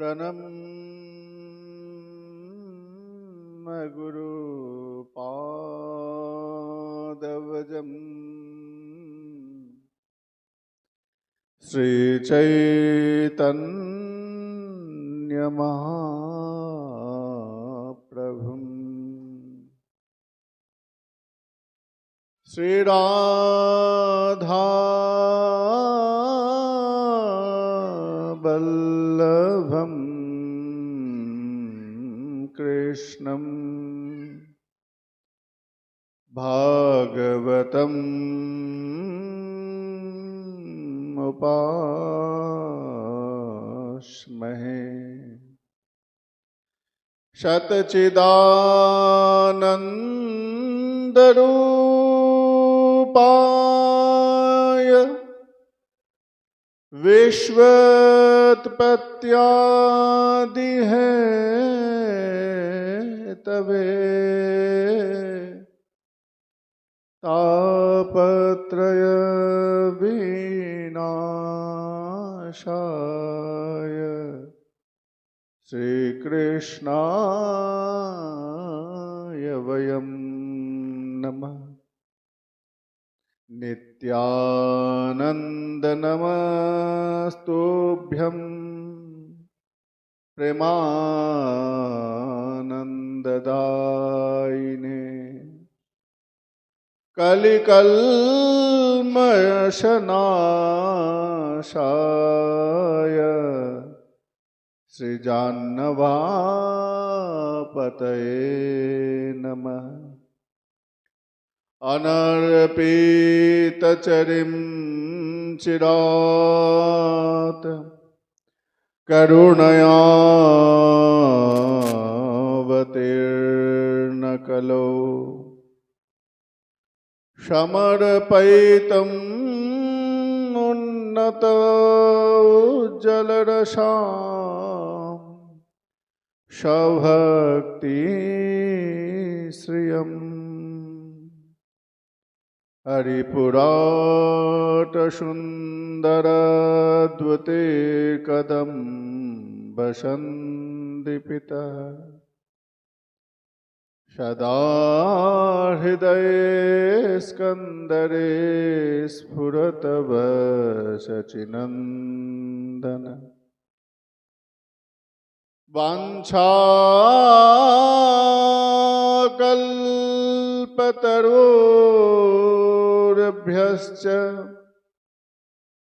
प्रणम्य गुरुपादवजम् श्रीचैतन्यमहाप्रभुम् श्रीराधा वल्लभं कृष्णं भागवतं उपास्महे शतचिदानन्दरूपाय विश्वोत्पत्त्यादिहेतवे तापत्रय विनाशाय श्रीकृष्णाय वयं नमः। नित्यानन्द नमस्तुभ्यं प्रेमानन्ददायिने कलिकल्मषनाशाय श्रीजाह्नवापतये नमः। अनर्पितचरिं चिरात् करुणयावतीर्णकलो समर्पयितुम् उन्नतोज्ज्वलरसां सभक्तिश्रियम् हरिपुराटसुन्दरद्वतीर्कदम्बसन्दीपितः सदा हृदये स्कन्दरे स्फुरतवसचिनन्दन वाञ्छाकल्पतरुभ्यश्च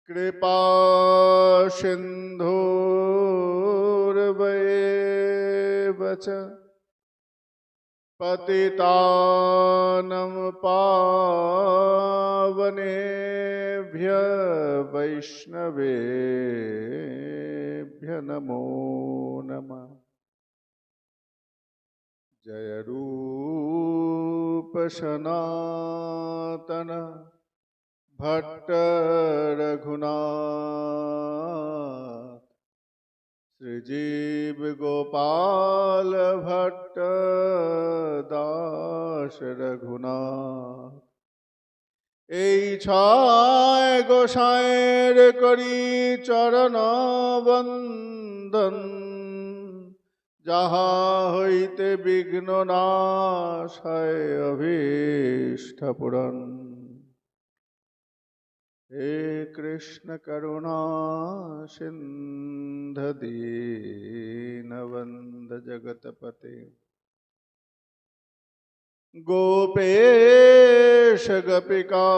कृपा सिन्धुर्वैव च पतितानं पावनेभ्य वैष्णवेभ्य नमो नमः। जय रूप सनातन भट्ट रघुनाथ श्रीजीव गोपाल भट्ट दास रघुनाथ। এই ছয় গোসাইয়ের করি চরণ বন্দন, যাহা হইতে বিঘ্ন নাশ হয় অভীষ্ট পূরণ। हे कृष्ण करुणा सिंधु दीनबंध जगतपते गोपेश गोपिका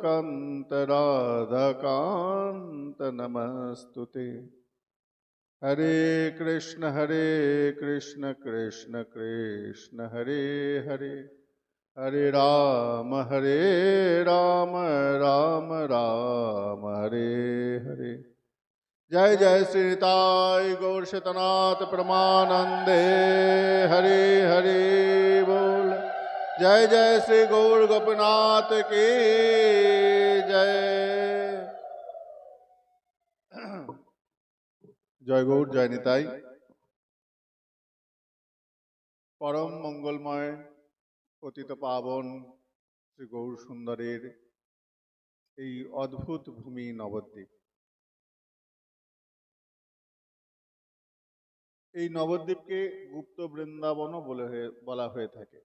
कांत राधा कांत नमस्तुते। हरे कृष्ण कृष्ण कृष्ण हरे हरे, हरे राम राम राम हरे हरे। जय जय श्री निताय गौर शतनाथ परमानंदे हरे हरे बोल। जय जय श्री गौर गोपीनाथ की जय। जय गौर जय निताई। परम मंगलमय पतित पावन श्री गौर सुंदरेर এই অদ্ভুত ভূমি নবদ্বীপ। এই নবদ্বীপকে গুপ্ত বৃন্দাবনও বলা হয়ে থাকে।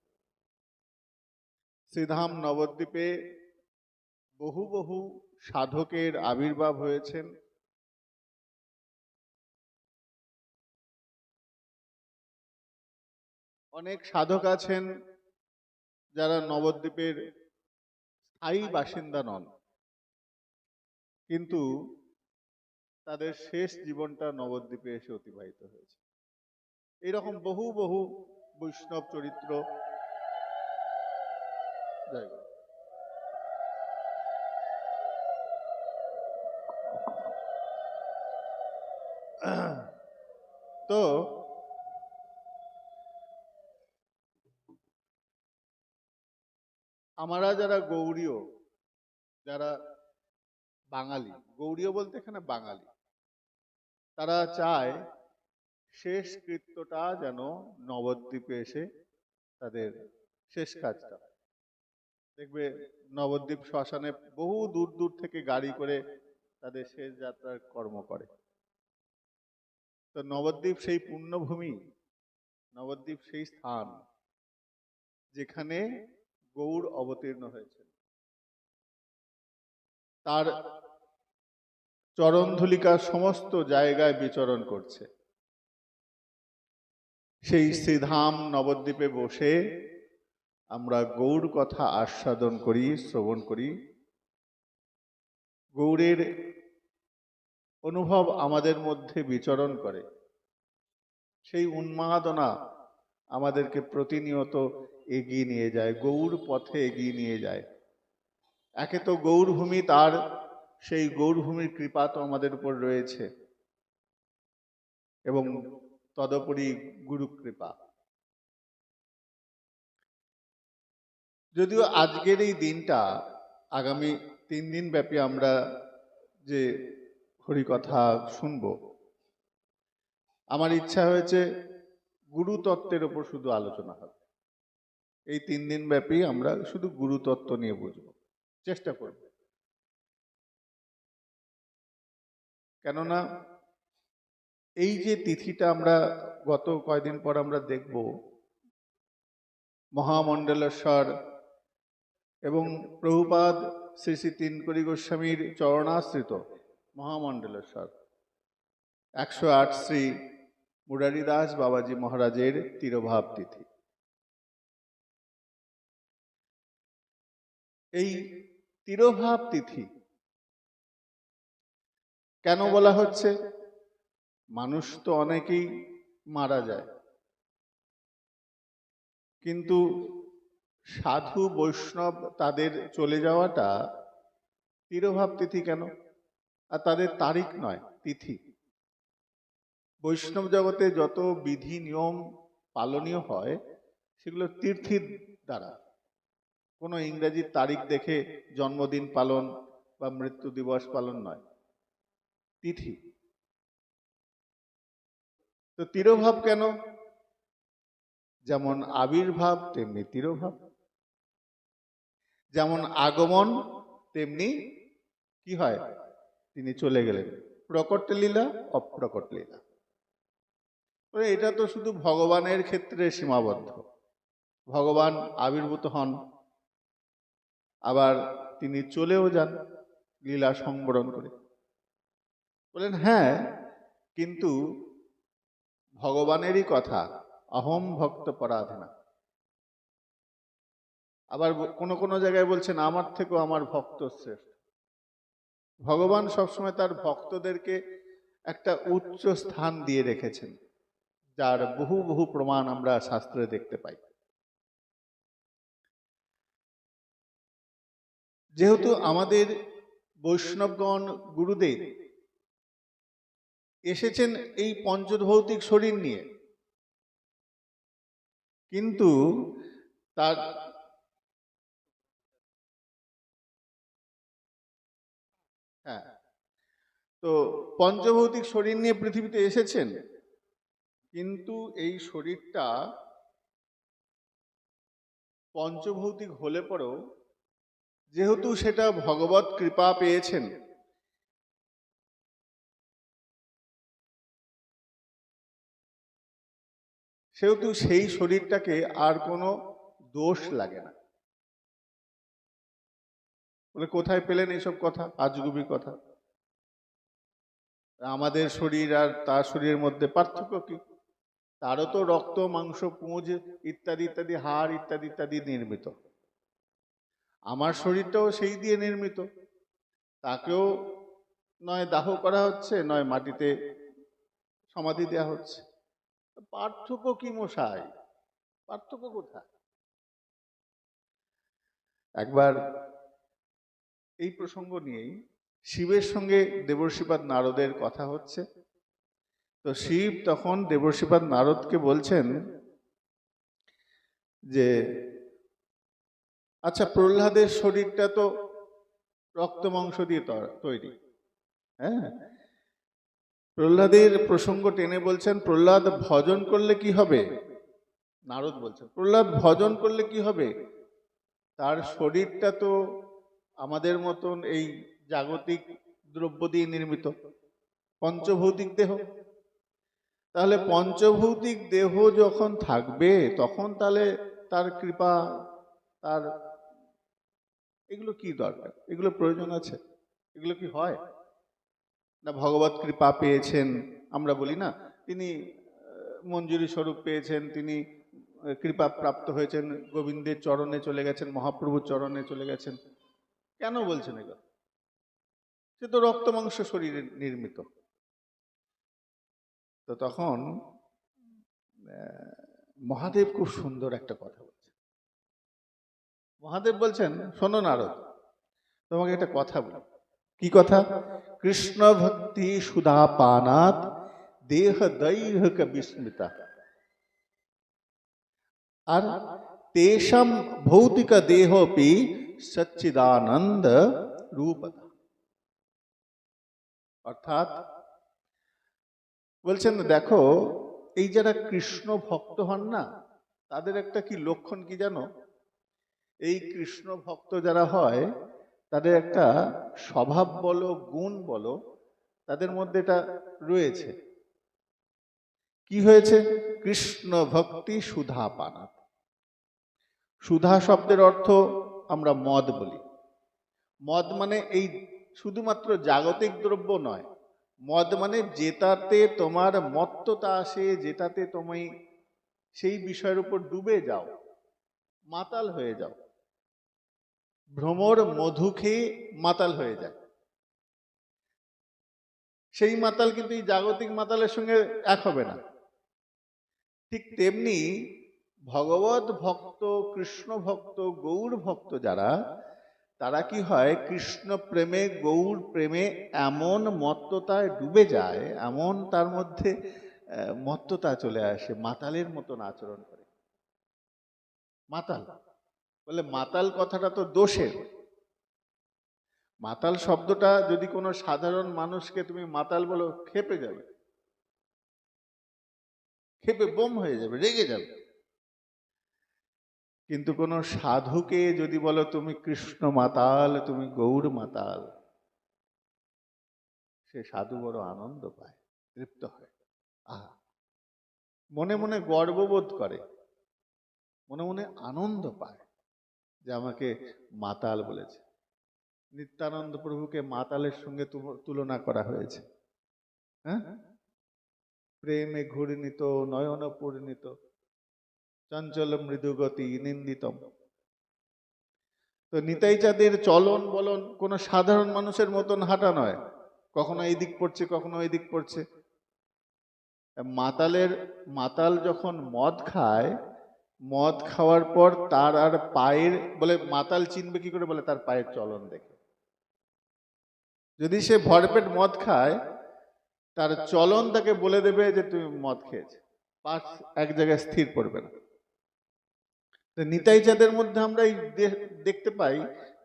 শ্রীধাম নবদ্বীপে বহু বহু সাধকের আবির্ভাব হয়েছেন। অনেক সাধক আছেন যারা নবদ্বীপের স্থায়ী বাসিন্দা নন, কিন্তু তাদের শেষ জীবনটা নবদ্বীপে এসে অতিবাহিত হয়েছে। এইরকম বহু বহু বৈষ্ণব চরিত্র। তো আমরা যারা গৌড়ীয়, যারা বাঙালি, গৌড়ীয় বলতে এখানে বাঙালি, তারা চায় শেষ কৃত্যটা যেন নবদ্বীপে এসে তাদের শেষ কাজটা। দেখবে নবদ্বীপ শ্মশানে বহু দূর দূর থেকে গাড়ি করে তাদের শেষ যাত্রার কর্ম করে। তো নবদ্বীপ সেই পুণ্যভূমি, নবদ্বীপ সেই স্থান যেখানে গৌড় অবতীর্ণ হয়েছেন। তার চরণধুলিকা সমস্ত জায়গায় বিচরণ করছে। সেই শ্রীধাম নবদ্বীপে বসে আমরা গৌড় কথা আস্বাদন করি, শ্রবণ করি। গৌড়ের অনুভব আমাদের মধ্যে বিচরণ করে। সেই উন্মাদনা আমাদেরকে প্রতিনিয়ত এগিয়ে নিয়ে যায়, গৌড় পথে এগিয়ে নিয়ে যায়। একে তো গৌড়ভূমি, তার সেই গৌড়ভূমির কৃপা তো আমাদের উপর রয়েছে, এবং তদুপরি গুরু কৃপা। যদিও আজকের এই দিনটা, আগামী 3 দিন ব্যাপী আমরা যে হরিকথা শুনব, আমার ইচ্ছা হয়েছে গুরুতত্ত্বের উপর শুধু আলোচনা হবে। এই 3 দিন ব্যাপী আমরা শুধু গুরুতত্ত্ব নিয়ে বুঝব, চেষ্টা করব। কেননা এই যে তিথিটা আমরা গত কয়দিন পর আমরা দেখব, মহামণ্ডলেশ্বর এবং প্রভুপাদ শ্রী শ্রী তিনকড়ি গোস্বামীর চরণাশ্রিত মহামণ্ডলেশ্বর 108 শ্রী মুরারিদাস বাবাজি মহারাজের তিরোভাব তিথি। এই তিরোভাব তিথি কেন বলা হচ্ছে? মানুষ তো অনেকেই মারা যায়, কিন্তু সাধু বৈষ্ণব তাদের চলে যাওয়াটা তিরোভাব তিথি কেন? আর তাদের তারিখ নয়, তিথি। বৈষ্ণব জগতে যত বিধি নিয়ম পালনীয় হয় সেগুলো তিথির দ্বারা, কোনো ইংরেজি তারিখ দেখে জন্মদিন পালন বা মৃত্যু দিবস পালন নয়, তিথি। তো তিরোভাব কেন? যেমন আবির্ভাব তেমনি তিরোভাব, যেমন আগমন তেমনি কি হয়, তিনি চলে গেলেন। প্রকট লীলা, অপ্রকট লীলা। এটা তো শুধু ভগবানের ক্ষেত্রে সীমাবদ্ধ। ভগবান আবির্ভূত হন, আবার তিনি চলেও যান লীলা সংবরণ করে। বলেন হ্যাঁ, কিন্তু ভগবানেরই কথা, অহম ভক্ত পরাধীনা। আবার কোন কোন জায়গায় বলছেন আমার থেকেও আমার ভক্ত শ্রেষ্ঠ। ভগবান সবসময় তার ভক্তদেরকে একটা উচ্চ স্থান দিয়ে রেখেছেন, যার বহু বহু প্রমাণ আমরা শাস্ত্রে দেখতে পাই। যেহেতু আমাদের বৈষ্ণবগণ গুরুদেব এসেছেন এই পঞ্চভৌতিক শরীর নিয়ে, কিন্তু তার তো পঞ্চভৌতিক শরীর নিয়ে পৃথিবীতে এসেছেন, কিন্তু এই শরীরটা পঞ্চভৌতিক হলে পরেও যেহেতু সেটা ভগবত কৃপা পেয়েছেন, সেহেতু সেই শরীরটাকে আর কোনো দোষ লাগে না। বলে কোথায় পেলেন এইসব কথা, আজগুবি কথা? আমাদের শরীর আর তার শরীরের মধ্যে পার্থক্য কি? তারও তো রক্ত, মাংস, পুঁজ ইত্যাদি ইত্যাদি, হাড় ইত্যাদি ইত্যাদি নির্মিত। আমার শরীরটাও সেই দিয়ে নির্মিত। তাকেও নয় দাহ করা হচ্ছে, নয় মাটিতে সমাধি দেওয়া হচ্ছে। পার্থক্য কি মশাই? পার্থক্য কোথায়? একবার এই প্রসঙ্গ নিয়েই শিবের সঙ্গে দেবর্ষিপাদ নারদের কথা হচ্ছে। তো শিব তখন দেবর্ষিপাদ নারদকে বলছেন যে আচ্ছা, প্রহ্লাদের শরীরটা তো রক্ত মাংস দিয়ে তৈরি, হ্যাঁ? প্রহ্লাদের প্রসঙ্গ টেনে বলছেন, প্রহ্লাদ ভজন করলে কি হবে? নারদ বলছেন, প্রহ্লাদ ভজন করলে কি হবে? তার শরীরটা তো আমাদের মতন এই জাগতিক দ্রব্য দিয়ে নির্মিত, পঞ্চভৌতিক দেহ। তাহলে পঞ্চভৌতিক দেহ যখন থাকবে, তখন তাহলে তার কৃপা, তার এগুলো কি দরকার? এগুলো প্রয়োজন আছে? এগুলো কি হয় না? ভগবত কৃপা পেয়েছেন, আমরা বলি না, তিনি মঞ্জুরি স্বরূপ পেয়েছেন, তিনি কৃপা প্রাপ্ত হয়েছেন, গোবিন্দের চরণে চলে গেছেন, মহাপ্রভুর চরণে চলে গেছেন। কেন বলছেন এগুলো? সে তো রক্ত মাংস শরীরে নির্মিত। তো তখন মহাদেব খুব সুন্দর একটা কথা বলছেন। মহাদেব বলছেন, শোনো নারদ, তোমাকে একটা কথা বলি। কি কথা? কৃষ্ণ ভক্তি সুধা পানাত দেহ দৈহিক বিস্মৃতা আর তেষাম ভৌতিক দেহপি সচ্চিদানন্দ রূপতা। অর্থাৎ বলছেন, দেখো, এই যারা কৃষ্ণ ভক্ত হন না, তাদের একটা কি লক্ষণ কি জানো? এই কৃষ্ণ ভক্ত যারা হয়, তাদের একটা স্বভাব বলো, গুণ বলো, তাদের মধ্যে এটা রয়েছে। কি হয়েছে? কৃষ্ণ ভক্তি সুধা পানা। সুধা শব্দের অর্থ আমরা মদ বলি। মদ মানে এই শুধুমাত্র জাগতিক দ্রব্য নয়, মদ মানে যেটাতে তোমার মত্ততা আসে, যেটাতে তুমি সেই বিষয়ের উপর ডুবে যাও, মাতাল হয়ে যাও। ভ্রমর মধু খেয়ে মাতাল হয়ে যায়, সেই মাতাল কিন্তু এই জাগতিক মাতালের সঙ্গে এক হবে না। ঠিক তেমনি ভগবত ভক্ত, কৃষ্ণ ভক্ত, গৌর ভক্ত যারা, তারা কি হয়, কৃষ্ণ প্রেমে, গৌর প্রেমে এমন মত্ততায় ডুবে যায়, এমন তার মধ্যে মত্ততা চলে আসে, মাতালের মতন আচরণ করে। মাতাল বলে, মাতাল কথাটা তো দোষের। মাতাল শব্দটা যদি কোনো সাধারণ মানুষকে তুমি মাতাল বলো, খেপে যাবে, খেপে বোম হয়ে যাবে, রেগে যাবে। কিন্তু কোনো সাধুকে যদি বলো তুমি কৃষ্ণ মাতাল, তুমি গৌর মাতাল, সে সাধু বড় আনন্দ পায়, তৃপ্ত হয়। আহা, মনে মনে গর্ববোধ করে, মনে মনে আনন্দ পায় যে আমাকে মাতাল বলেছে। নিত্যানন্দ প্রভুকে মাতালের সঙ্গে তুলনা করা হয়েছে। হ্যাঁ, প্রেমে ঘূর্ণিত নয়ন পূর্ণিত চঞ্চল মৃদুগতি নিন্দিতম। তো নিতাই চাঁদের চলন বলন কোনো সাধারণ মানুষের মতন হাঁটা নয়, কখনো এই দিক পড়ছে, কখনো এই দিক পড়ছে। মাতাল যখন মদ খায়, মদ খাওয়ার পর তার আর পায়ের, বলে মাতাল চিনবে কি করে? বলে তার পায়ের চলন দেখে। যদি সে ভরপেট মদ খায়, তার চলন তাকে বলে দেবে যে তুমি মদ খেয়েছে, পা এক জায়গায় স্থির পড়বে না। নিতাই চাঁদের মধ্যে আমরা দেখতে পাই,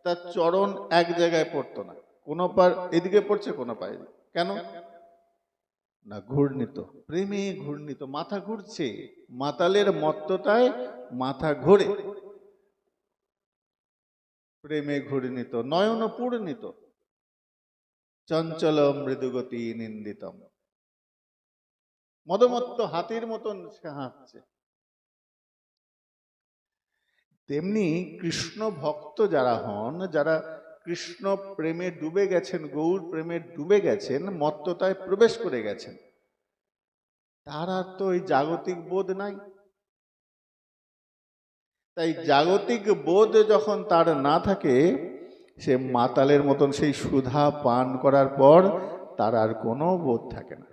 তার চরণ এক জায়গায় পড়তো না, কোনো পা এদিকে পড়ছে, কোনো পা এদিকে। কেন না? ঘূর্ণিত, প্রেমে ঘূর্ণিত, মাথা ঘুরছে, মাতালের মত্ততায় মাথা ঘোরে। প্রেমে ঘূর্ণিত নয়ন পূর্ণিত চঞ্চল মৃদুগতি নিন্দিতম। মদমত্ত হাতির মতন সে হাঁটছে, তেমনি কৃষ্ণ ভক্ত যারা হন, যারা কৃষ্ণ প্রেমে ডুবে গেছেন, গৌর প্রেমে ডুবে গেছেন, মত্ততায় প্রবেশ করে গেছেন, তার আর তো ওই জাগতিক বোধ নাই। তাই জাগতিক বোধ যখন তার না থাকে, সে মাতালের মতন সেই সুধা পান করার পর তার আর কোনো বোধ থাকে না।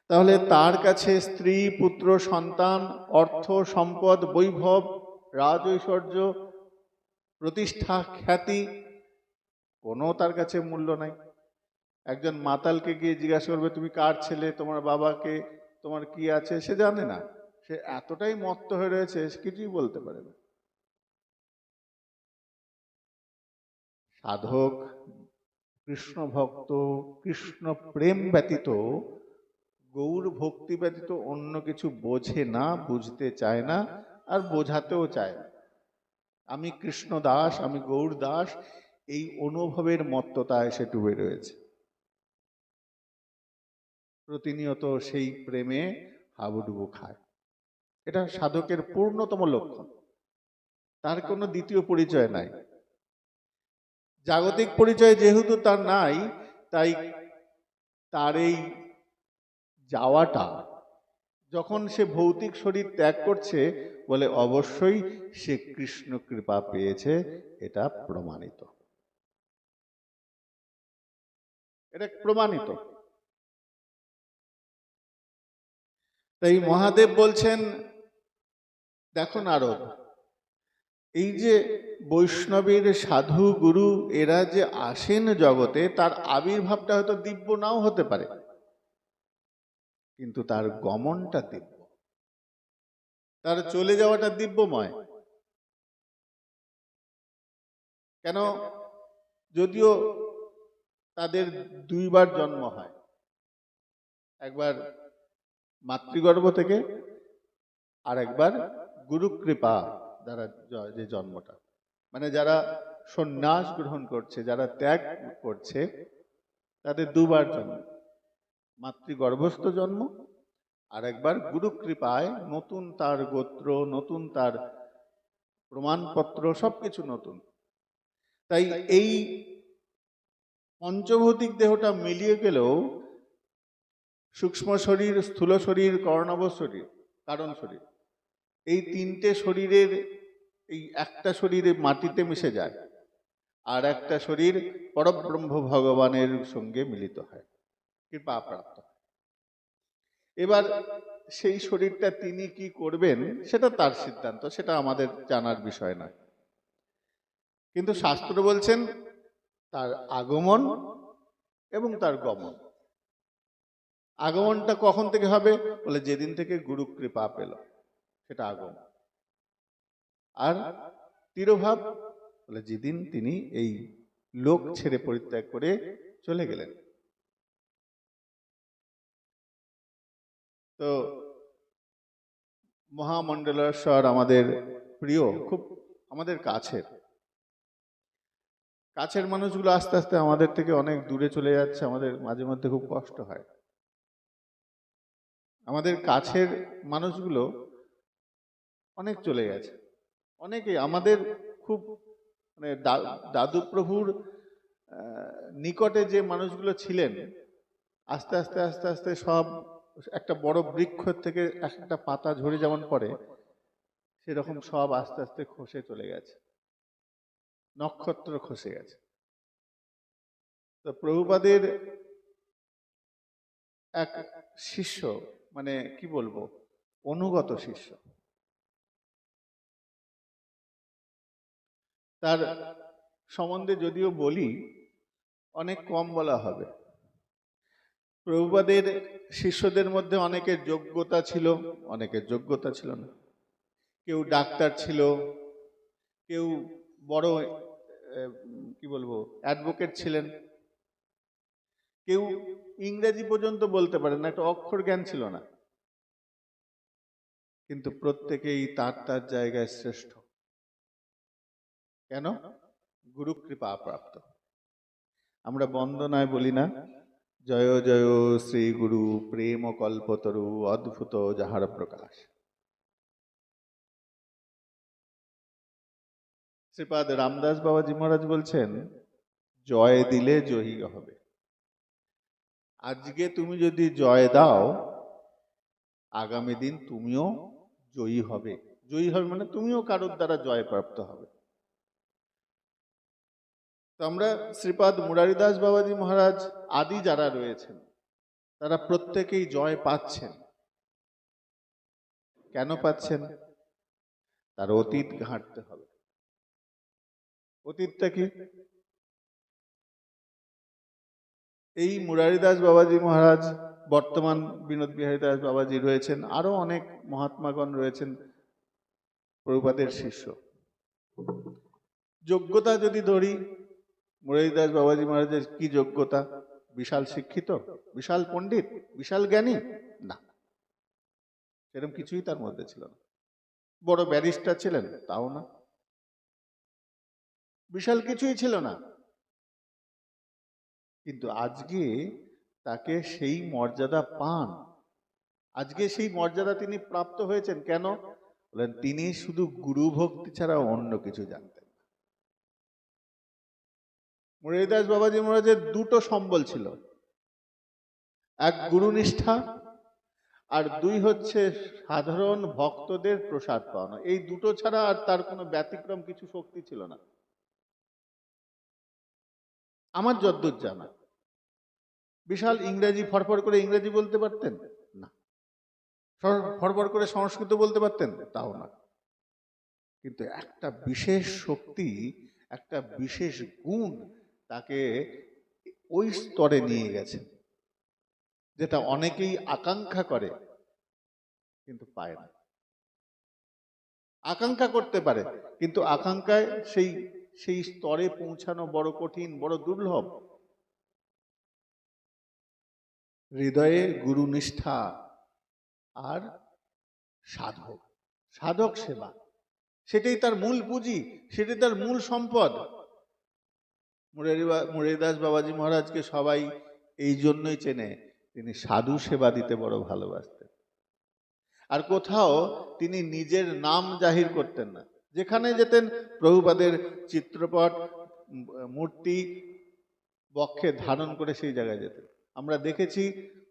তাহলে তার কাছে স্ত্রী, পুত্র, সন্তান, অর্থ, সম্পদ, বৈভব, রাজ ঐশ্বর্য, প্রতিষ্ঠা, খ্যাতি কোনো তার কাছে মূল্য নাই। একজন মাতালকে গিয়ে জিজ্ঞাসা করবে তুমি কার ছেলে, তোমার বাবাকে, তোমার কি আছে, সে জানে না। সে এতটাই মত্ত হয়ে রয়েছে, সে কিছুই বলতে পারে না। সাধক, কৃষ্ণ ভক্ত, কৃষ্ণ প্রেম ব্যতীত, গৌর ভক্তি ব্যতীত অন্য কিছু বোঝে না, বুঝতে চায় না, আর বোঝাতেও চায় না। আমি কৃষ্ণ দাস, আমি গৌর দাস, এই অনুভবের মত্ততায় সে ডুবে রয়েছে। প্রতিনিয়ত সেই প্রেমে হাবুডুবু খায়। এটা সাধকের পূর্ণতম লক্ষণ। তার কোনো দ্বিতীয় পরিচয় নাই। জাগতিক পরিচয় যেহেতু তার নাই, তাই তার এই যাওয়াটা, যখন সে ভৌতিক শরীর ত্যাগ করছে, বলে অবশ্যই সে কৃষ্ণ কৃপা পেয়েছে, এটা প্রমাণিত। এটা প্রমাণিত। তাই মহাদেব বলছেন, দেখো নারদ, এই যে বৈষ্ণবের সাধু গুরু এরা যে আসেন জগতে, তার আবির্ভাবটা হয়তো দিব্য নাও হতে পারে, কিন্তু তার গমনটা দিব্য, তার চলে যাওয়াটা দিব্যময়। কেন? যদিও তাদের দুইবার জন্ম হয়, একবার মাতৃগর্ভ থেকে, আর একবার গুরু কৃপা দ্বারা যে জন্মটা, মানে যারা সন্ন্যাস গ্রহণ করছে, যারা ত্যাগ করছে, তাদের দুবার জন্ম। মাতৃগর্ভস্থ জন্ম, আর একবার গুরু কৃপায় নতুন তার গোত্র, নতুন তার প্রমাণপত্র, সবকিছু নতুন। তাই এই পঞ্চভৌতিক দেহটা মিলিয়ে গেলেও সূক্ষ্ম শরীর, স্থূল শরীর, কর্ণাভ শরীর, কারণ শরীর, এই তিনটে শরীরের এই একটা শরীরে মাটিতে মিশে যায়, আর একটা শরীর পরব্রহ্ম ভগবানের সঙ্গে মিলিত হয়, কৃপা প্রাপ্ত। এবার সেই শরীরটা তিনি কি করবেন সেটা তার সিদ্ধান্ত, সেটা আমাদের জানার বিষয় না। কিন্তু শাস্ত্র বলছেন তার আগমন এবং তার গমন। আগমনটা কখন থেকে হবে? বলে যেদিন থেকে গুরু কৃপা পেল, সেটা আগমন। আর তিরোভাব বলে যেদিন তিনি এই লোক ছেড়ে পরিত্যাগ করে চলে গেলেন। তো মহামণ্ডলেশ্বর আমাদের প্রিয়, খুব আমাদের কাছের কাছের মানুষগুলো আস্তে আস্তে আমাদের থেকে অনেক দূরে চলে যাচ্ছে, আমাদের মাঝে মধ্যে খুব কষ্ট হয়। আমাদের কাছের মানুষগুলো অনেক চলে গেছে, অনেকে আমাদের খুব মানে দাদু প্রভুর নিকটে যে মানুষগুলো ছিলেন, আস্তে আস্তে আস্তে আস্তে সব একটা বড় বৃক্ষ থেকে একটা পাতা ঝরে যেমন পড়ে, সেরকম সব আস্তে আস্তে খসে চলে গেছে, নক্ষত্র খসে গেছে। তো প্রভুপাদের এক শিষ্য, মানে কি বলবো, অনুগত শিষ্য, তার সম্বন্ধে যদিও বলি অনেক কম বলা হবে। প্রভুপাদের শিষ্যদের মধ্যে অনেকের যোগ্যতা ছিল, অনেকের যোগ্যতা ছিল না। কেউ ডাক্তার ছিল, কেউ বড় কি বলবো অ্যাডভোকেট ছিলেন, কেউ ইংরেজি পর্যন্ত বলতে পারেন না, একটা অক্ষর জ্ঞান ছিল না, কিন্তু প্রত্যেকেই তার তার জায়গায় শ্রেষ্ঠ। কেন? গুরু কৃপা প্রাপ্ত। আমরা বন্দনায় বলি না, জয় জয় শ্রী গুরু প্রেম কল্পতরু অদ্ভুত যাহার প্রকাশ। শ্রীপাদ রামদাস বাবাজি মহারাজ বলছেন, জয় দিলে জয়ী হবে। আজকে তুমি যদি জয় দাও, আগামী দিন তুমিও জয়ী হবে। জয়ী হবে মানে তুমিও কারোর দ্বারা জয় প্রাপ্ত হবে। তো আমরা শ্রীপাদ মুরারিদাস বাবাজি মহারাজ আদি যারা রয়েছেন তারা প্রত্যেকেই জয় পাচ্ছেন। কেন পাচ্ছেন? তার অতীত ঘাঁটতে হবে। অতীতটা কি? এই মুরারিদাস বাবাজি মহারাজ, বর্তমান বিনোদ বিহারী দাস বাবাজি রয়েছেন, আরো অনেক মহাত্মাগণ রয়েছেন প্রভুপাদের শিষ্য। যোগ্যতা যদি ধরি, মুরারিদাস বাবাজি মহারাজের কি যোগ্যতা? বিশাল শিক্ষিত, বিশাল পণ্ডিত, বিশাল জ্ঞানী? না, সেরকম কিছুই তার মধ্যে ছিল না। বড় ব্যারিস্টার ছিলেন? তাও না। বিশাল কিছুই ছিল না। কিন্তু আজকে তাকে সেই মর্যাদা পান। আজকে সেই মর্যাদা তিনি প্রাপ্ত হয়েছেন কেন? বলেন, তিনি শুধু গুরু ভক্তি ছাড়া অন্য কিছু জানতেন না। মুরারিদাস বাবাজি মহারাজের দুটো সম্বল ছিল, এক গুরু নিষ্ঠা, আর দুই হচ্ছে সাধারণ ভক্তদের প্রসাদ পাওয়ানো। এই দুটো ছাড়া আর তার কোনো ব্যতিক্রম কিছু শক্তি ছিল না আমার যদ্দূর জানা। বিশাল ইংরেজি, ফরফর করে ইংরেজি বলতে পারতেন? না। ফরফর করে সংস্কৃত বলতে পারতেন? তাও না। কিন্তু একটা বিশেষ শক্তি, একটা বিশেষ গুণ তাকে ওই স্তরে নিয়ে গেছে, যেটা অনেকেই আকাঙ্ক্ষা করে কিন্তু পায় না। আকাঙ্ক্ষা করতে পারে কিন্তু আকাঙ্ক্ষায় সেই স্তরে পৌঁছানো বড় কঠিন, বড় দুর্লভ। হৃদয়ে গুরু নিষ্ঠা আর সাধক, সাধক সেবা, সেটাই তার মূল পুঁজি, সেটাই তার মূল সম্পদ। মুরারিদাস বাবাজি মহারাজকে সবাই এই জন্যই চেনে, তিনি সাধু সেবা দিতে বড় ভালোবাসতেন। আর কোথাও তিনি নিজের নাম জাহির করতেন না। যেখানে যেতেন প্রভুপাদের চিত্রপট, মূর্তি বক্ষে ধারণ করে সেই জায়গায় যেতেন। আমরা দেখেছি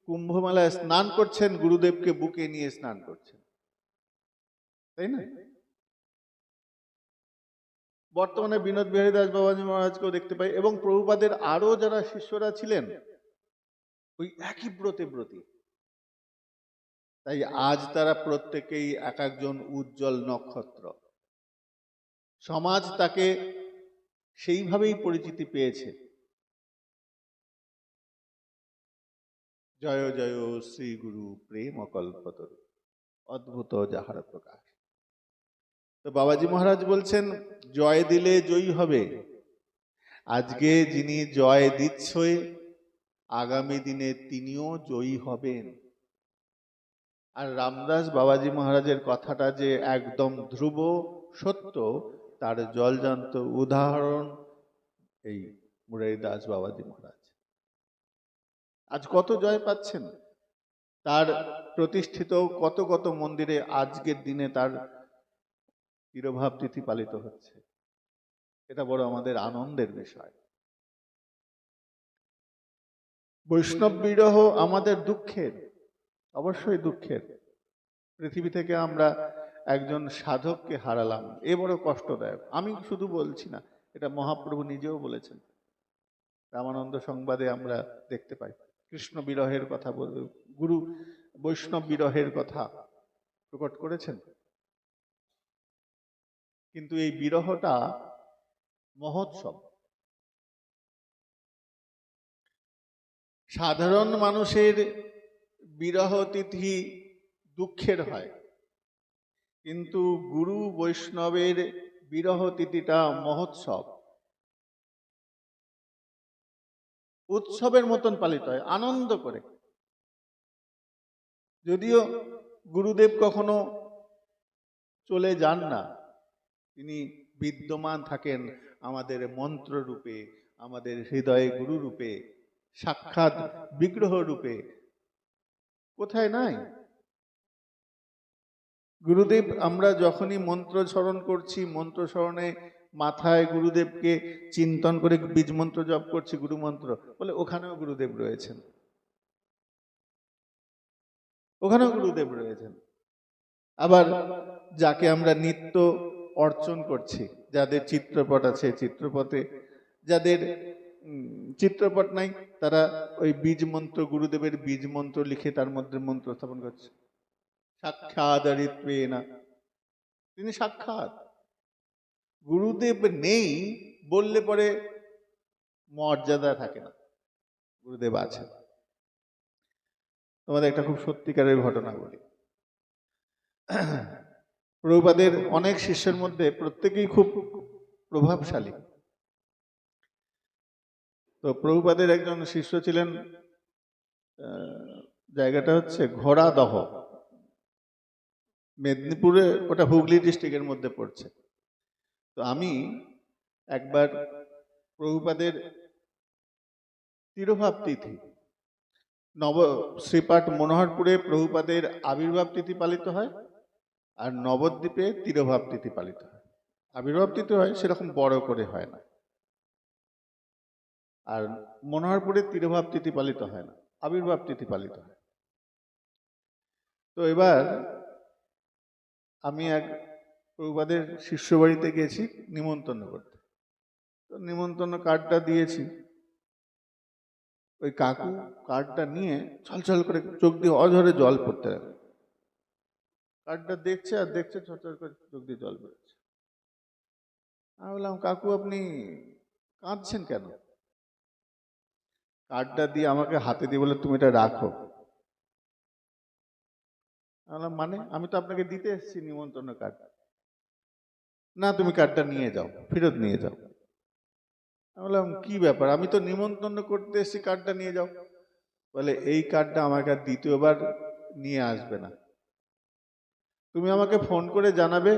কুম্ভমেলায় স্নান করছেন, গুরুদেবকে বুকে নিয়ে স্নান করছেন, তাই না? বর্তমানে বিনোদ বিহারী দাস বাবাজি মহারাজকেও দেখতে পাই, এবং প্রভুপাদের আরো যারা শিষ্যরা ছিলেন ওই একই ব্রতে ব্রতী। তাই আজ তারা প্রত্যেকেই এক একজন উজ্জ্বল নক্ষত্র। সমাজ তাকে সেইভাবেই পরিচিতি পেয়েছে। জয় জয় শ্রী গুরু প্রেম কল্পতরু, অদ্ভুত যাহার প্রকাশ। তো বাবাজি মহারাজ বলছেন, জয় দিলে জয়ী হবে। আজকে যিনি জয় দিচ্ছে, আগামী দিনে তিনিও জয়ী হবেন। আর রামদাস বাবাজি মহারাজের কথাটা যে একদম ধ্রুব সত্য, তার জলজান্ত উদাহরণ এই মুরারিদাস বাবাজি মহারাজ। আজ কত জয় পাচ্ছেন, তার প্রতিষ্ঠিত কত কত মন্দিরে আজকের দিনে তার তিরোভাব তিথি পালিত হচ্ছে। এটা বড় আমাদের আনন্দের বিষয়। বৈষ্ণব বিরহ আমাদের দুঃখের, অবশ্যই দুঃখের। পৃথিবী থেকে আমরা একজন সাধককে হারালাম, এ বড় কষ্টদায়ক। আমি শুধু বলছি না, এটা মহাপ্রভু নিজেও বলেছেন। রামানন্দ সংবাদে আমরা দেখতে পাই কৃষ্ণ বিরহের কথা, গুরু বৈষ্ণব বিরহের কথা প্রকট করেছেন। কিন্তু এই বিরহটা মহোৎসব। সাধারণ মানুষের বিরহ তিথি দুঃখের হয়, কিন্তু গুরু বৈষ্ণবের বিরহ তিথিটা মহোৎসব, উৎসবের মতন পালিত হয়, আনন্দ করে। যদিও গুরুদেব কখনো চলে যান না, তিনি বিদ্যমান থাকেন আমাদের মন্ত্র রূপে, আমাদের হৃদয়ে গুরু রূপে, সাক্ষাৎ বিগ্রহ রূপে। কোথায় নাই গুরুদেব? আমরা যখনই মন্ত্র স্মরণ করছি, মন্ত্র স্মরণে মাথায় গুরুদেবকে চিন্তন করে বীজ মন্ত্র জপ করছি, গুরু মন্ত্র, বলে ওখানেও গুরুদেব রয়েছেন, ওখানেও গুরুদেব রয়েছেন। আবার যাকে আমরা নিত্য অর্চন করছি, যাদের চিত্রপট আছে, চিত্রপটে যাদের চিত্রপট নাই, তারা ওই বীজ মন্ত্র, গুরুদেবের বীজ মন্ত্র লিখে তার মধ্যে মন্ত্র স্থাপন করছে। সাক্ষাৎ না, তিনি সাক্ষাৎ। গুরুদেব নেই বললে পরে মর্যাদা থাকে না, গুরুদেব আছেন। তোমাদের একটা খুব সত্যিকারের ঘটনা বলি। প্রভুপাদের অনেক শিষ্যের মধ্যে প্রত্যেকেই খুব প্রভাবশালী। তো প্রভুপাদের একজন শিষ্য ছিলেন, জায়গাটা হচ্ছে ঘোড়াদহ, মেদিনীপুরে, ওটা হুগলি ডিস্ট্রিক্টের মধ্যে পড়ছে। তো আমি একবার প্রভুপাদের তিরোভাব তিথি, শ্রীপাঠ মনোহরপুরে প্রভুপাদের আবির্ভাব তিথি পালিত হয়, আর নবদ্বীপে তিরোভাব তিথি পালিত হয়। আবির্ভাব তিথি হয়, সেরকম বড় করে হয় না, আর মনোহরপুরে তিরোভাব তিথি পালিত হয় না, আবির্ভাব তিথি পালিত হয়। তো এবার আমি এক প্রভুপাদের শিষ্য বাড়িতে গেছি নিমন্ত্রণ করতে। তো নিমন্ত্রণ কার্ডটা দিয়েছি, ওই কাকু কার্ডটা নিয়ে ছলছল করে চোখ দিয়ে অঝরে জল পড়তে লাগে। কার্ডটা দেখছে আর দেখছে, ছলছল করে চোখ দিয়ে জল পড়ছে। আমি বললাম, কাকু আপনি কাঁদছেন কেন? কার্ডটা দিয়ে আমাকে হাতে দিয়ে বলে, তুমি এটা রাখো। মানে আমি তো আপনাকে দিতে এসেছি নিমন্ত্রণ কার্ড। না, তুমি কার্ডটা নিয়ে যাও, ফেরত নিয়ে যাও। আমি বললাম, কি ব্যাপার, আমি তো নিমন্ত্রণ করতে এসেছি, কার্ডটা নিয়ে যাও। বলে, এই কার্ডটা আমাকে আর দ্বিতীয়বার নিয়ে আসবে না, তুমি আমাকে ফোন করে জানাবে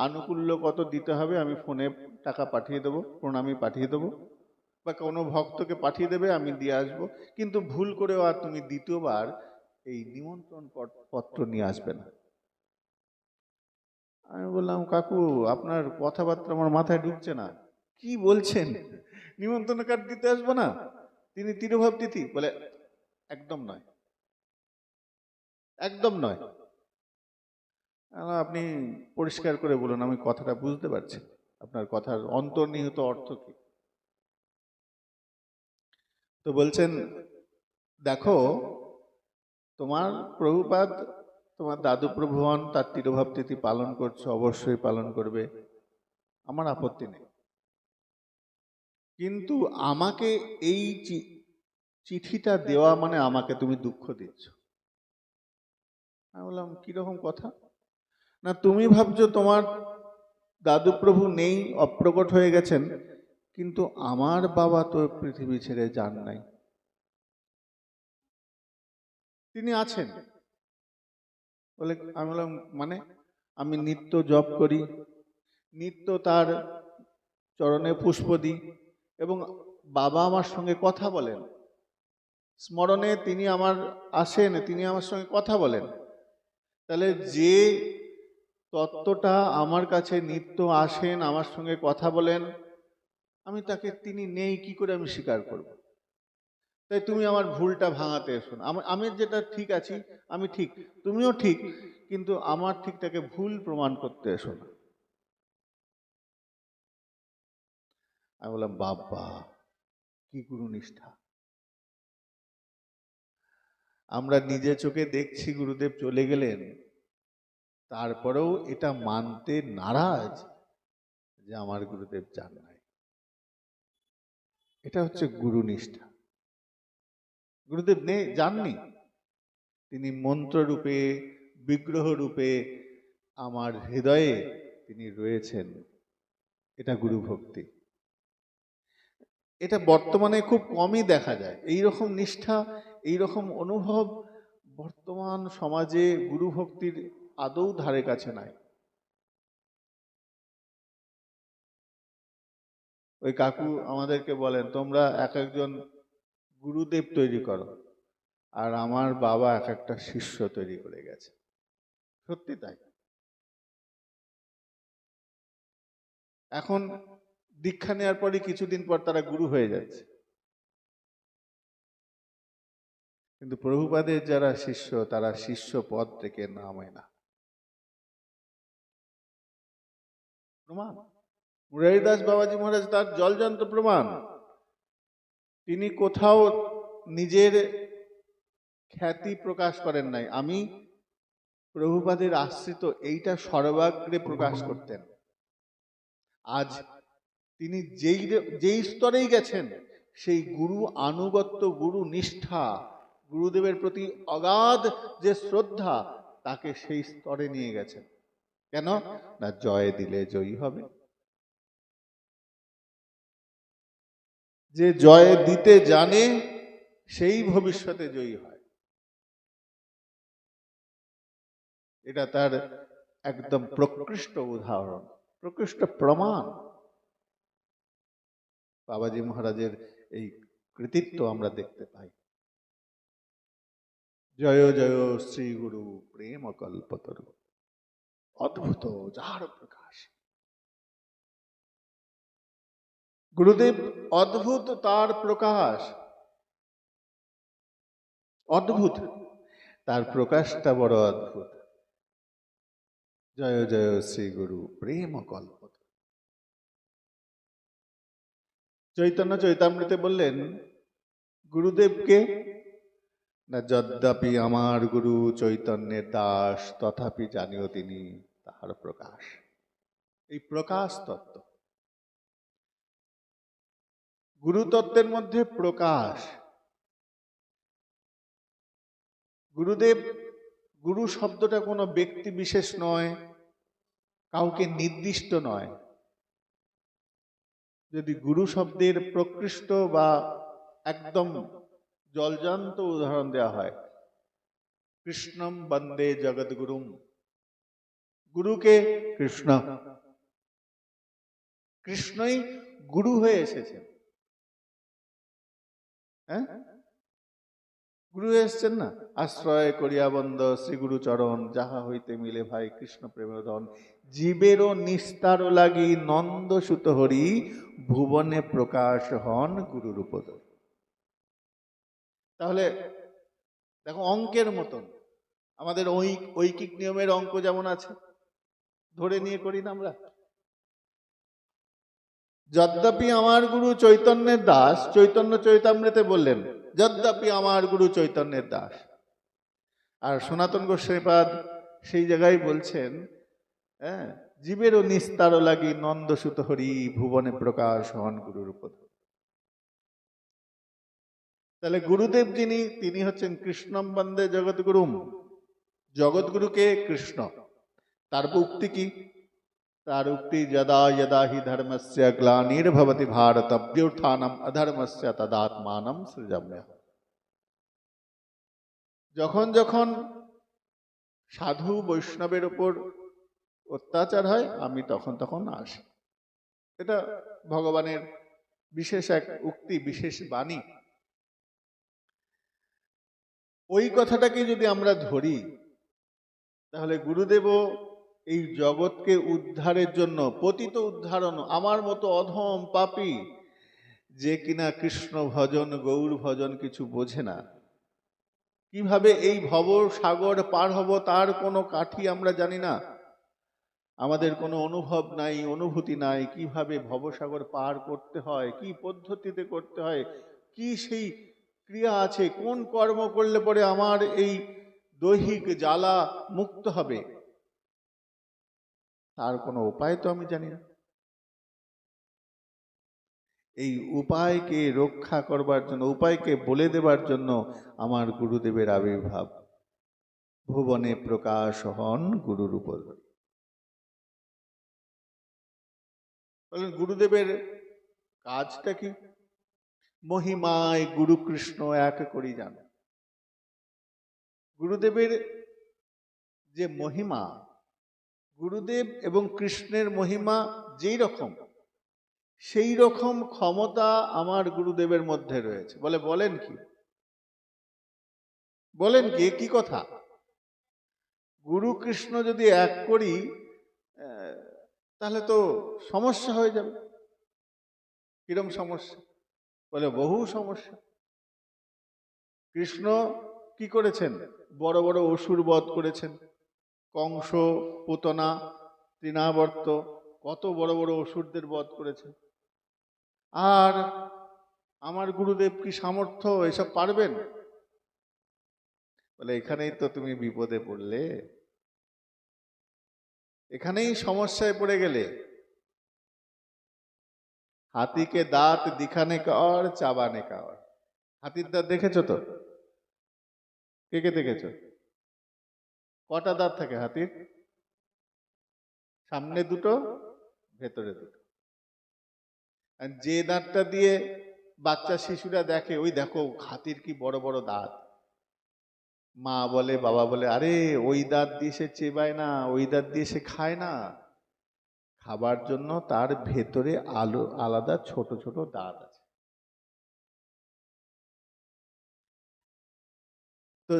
আনুকূল্য কত দিতে হবে, আমি ফোনে টাকা পাঠিয়ে দেবো, প্রণামী পাঠিয়ে দেবো, বা কোনো ভক্তকে পাঠিয়ে দেবে, আমি দিয়ে আসবো, কিন্তু ভুল করেও আর তুমি দ্বিতীয়বার এই নিমন্ত্রণ পত্র নিয়ে আসবে না। আমি বললাম, কাকু আপনার কথাবার্তা আমার মাথায় ঢুকছে না, কি বলছেন? নিমন্ত্রণ কার্ড দিতে আসবো না? তিনি তিরোভাব তিথি? বলে, একদম নয়, একদম নয়। আপনি পরিষ্কার করে বলুন, আমি কথাটা বুঝতে পারছি, আপনার কথার অন্তর্নিহিত অর্থ কি? তো বলছেন, দেখো, তোমার প্রভুপাদ, তোমার দাদু প্রভু হন, তার তিরোভাব তিথি পালন করছো, অবশ্যই পালন করবে, আমার আপত্তি নেই, কিন্তু আমাকে এই চিঠিটা দেওয়া মানে আমাকে তুমি দুঃখ দিচ্ছ। আমি বললাম, কিরকম কথা? না, তুমি ভাবছো তোমার দাদু প্রভু নেই, অপ্রকট হয়ে গেছেন, কিন্তু আমার বাবা তো পৃথিবী ছেড়ে যান নাই, তিনি আছেন। বলে, আমি বললাম, মানে? আমি নিত্য জপ করি, নিত্য তার চরণে পুষ্প দিই, এবং বাবা আমার সঙ্গে কথা বলেন, স্মরণে তিনি আমার আসেন, তিনি আমার সঙ্গে কথা বলেন। তাহলে যে তত্ত্বটা আমার কাছে নিত্য আসেন, আমার সঙ্গে কথা বলেন, আমি তাকে তিনি নেই কি করে আমি স্বীকার করব? তাই তুমি আমার ভুলটা ভাঙাতে এসো না। আমি যেটা ঠিক আছি, আমি ঠিক, তুমিও ঠিক, কিন্তু আমার ঠিকটাকে ভুল প্রমাণ করতে এসো না। আমি বললাম, বাবা কি গুরু নিষ্ঠা! আমরা নিজে চোখে দেখছি গুরুদেব চলে গেলেন, তারপরেও এটা মানতে নারাজ যে আমার গুরুদেব যান নাই। এটা হচ্ছে গুরু নিষ্ঠা। গুরুদেব যাননি, তিনি মন্ত্র রূপে, বিগ্রহ রূপে আমার হৃদয়ে তিনি রয়েছেন। এটা গুরু ভক্তি। এটা বর্তমানে খুব কমই দেখা যায়, এই রকম নিষ্ঠা, এই রকম অনুভব বর্তমান সমাজে গুরু ভক্তির আদৌ ধারে কাছে নাই। ওই কাকু আমাদেরকে বলেন, তোমরা এক একজন গুরুদেব তৈরি করো, আর আমার বাবা এক একটা শিষ্য তৈরি করে গেছে। সত্যি তাই। এখন দীক্ষা নেওয়ার পরই কিছুদিন পর তারা গুরু হয়ে যাচ্ছে। কিন্তু প্রভুপাদের যারা শিষ্য, তারা শিষ্য পদ থেকে নামে না। প্রমাণ মুরারিদাস বাবাজি মহারাজ তার জলজন্ত প্রমাণ। তিনি কোথাও নিজের খ্যাতি প্রকাশ করেন নাই, আমি প্রভুপাদের আশ্রিত, এইটা সর্বাগ্রে প্রকাশ করতেন। আজ তিনি যেই স্তরেই গেছেন, সেই গুরু আনুগত্য, গুরু নিষ্ঠা, গুরুদেবের প্রতি অগাধ যে শ্রদ্ধা, তাকে সেই স্তরে নিয়ে গেছেন। কেন না, জয় দিলে জয়ী হবে। যে জয় দিতে জানে, সেই ভবিষ্যতে জয়ী হয়। এটা তার একদম প্রকৃষ্ট উদাহরণ, প্রকৃষ্ট প্রমাণ। বাবাজি মহারাজের এই কৃতিত্ব আমরা দেখতে পাই। জয় জয় শ্রী গুরু প্রেম কল্পতরু, অদ্ভুত যার প্রকাশ। গুরুদেব অদ্ভুত, তার প্রকাশ অদ্ভুত, তার প্রকাশটা বড় অদ্ভুত। জয় জয় শ্রী গুরু প্রেম কল্পতরু। চৈতন্য চৈতামৃতে বললেন গুরুদেবকে না, যদ্যপি আমার গুরু চৈতন্যের দাস, তথাপি জানিও তিনি তাহার প্রকাশ। এই প্রকাশ তত্ত্ব, গুরুতত্ত্বের মধ্যে প্রকাশ। গুরুদেব, গুরু শব্দটা কোনো ব্যক্তি বিশেষ নয়, কাউকে নির্দিষ্ট নয়। যদি গুরু শব্দের প্রকৃষ্ট বা একদম জলজান্ত উদাহরণ দেওয়া হয়, কৃষ্ণম বন্দে জগদ্গুরুম। গুরুকে কৃষ্ণ, কৃষ্ণই গুরু হয়ে এসেছেন। হ্যাঁ, গুরু এসছেন না, আশ্রয় করিয়া বন্দ শ্রী গুরু চরণ, যাহা হইতে মিলে ভাই কৃষ্ণ প্রেমধন, জীবেরও নিস্তার লাগি নন্দ সুত হরি, ভুবনে প্রকাশ হন গুরুর উপদর। তাহলে দেখো, অঙ্কের মতন আমাদের ঐকিক নিয়মের অঙ্ক যেমন আছে, ধরে নিয়ে করি না আমরা। যদ্যপি আমার গুরু চৈতন্যের দাস, চৈতন্য চৈতামৃতে বললেন যদ্যপি আমার গুরু চৈতন্যের দাস। আর সনাতন গোস্বামীপাদ সেই জায়গায় বলছেন, হ্যাঁ, জীবেরও নিস্তার লাগি নন্দ সুত হরি, ভুবনে প্রকাশ হন গুরুর উপদর। তাহলে গুরুদেব যিনি, তিনি হচ্ছেন কৃষ্ণম বন্দে জগৎগুরুম। জগৎগুরুকে কৃষ্ণ। তার উক্তি কি? তার উক্তি যদা যদা হি ধর্মস্য গ্লানির্ভবতি ভারত অভ্যুত্থানম অধর্মস্য তদাত্মানম সৃজাম্যহম। যখন যখন সাধু বৈষ্ণবের উপর অত্যাচার হয়, আমি তখন তখন আসি। এটা ভগবানের বিশেষ এক উক্তি, বিশেষ বাণী। ওই কথাটাকে যদি আমরা ধরি, তাহলে গুরুদেবও এই জগৎকে উদ্ধারের জন্য, পতিত উদ্ধারণ, আমার মতো অধম পাপী যে কিনা কৃষ্ণ ভজন গৌর ভজন কিছু বোঝে না, কিভাবে এই ভব সাগর পার হব তার কোনো কাঠি আমরা জানি না, আমাদের কোনো অনুভব নাই, অনুভূতি নাই, কিভাবে ভবসাগর পার করতে হয়, কি পদ্ধতিতে করতে হয়, কি সেই ক্রিয়া আছে, কোন কর্ম করলে পরে আমার এই দৈহিক জ্বালা মুক্ত হবে, তার কোনো উপায় তো আমি জানি না। এই উপায়কে রক্ষা করবার জন্য, উপায়কে বলে দেবার জন্য আমার গুরুদেবের আবির্ভাব। ভুবনে প্রকাশ হন গুরুর উপর। বলেন গুরুদেবের কাজটা কি? মহিমায় গুরু কৃষ্ণ এক করি জান। গুরুদেবের যে মহিমা, গুরুদেব এবং কৃষ্ণের মহিমা যেই রকম, সেই রকম ক্ষমতা আমার গুরুদেবের মধ্যে রয়েছে। বলেন কি? বলেন কি কথা? গুরু কৃষ্ণ যদি এক করি, তাহলে তো সমস্যা হয়ে যাবে। কিরম সমস্যা? বলে বহু সমস্যা। কৃষ্ণ কি করেছেন? বড় বড় অসুর বধ করেছেন। কংস, পুতনা, তৃণাবর্ত, কত বড় বড় অসুরদের বধ করেছেন। আর আমার গুরুদেব কি সামর্থ্য এসব পারবেন? বলে এখানেই তো তুমি বিপদে পড়লে, এখানেই সমস্যায় পড়ে গেলে। হাতিকে দাঁত দিখানে কা और চাবানে কা और। হাতির দাঁত দেখেছো তো? কে কে দেখেছো? কটা দাঁত থাকে হাতির? সামনে দুটো, ভেতরে দুটো। আর যে দাঁতটা দিয়ে বাচ্চা শিশুরা দেখে, ওই দেখো হাতির কি বড় বড় দাঁত। মা বলে, বাবা বলে, আরে ওই দাঁত দিয়ে সে চেবায় না, ওই দাঁত দিয়ে সে খায় না। খাবার জন্য তার ভেতরে আলাদা ছোট ছোট দাঁত আছে। তো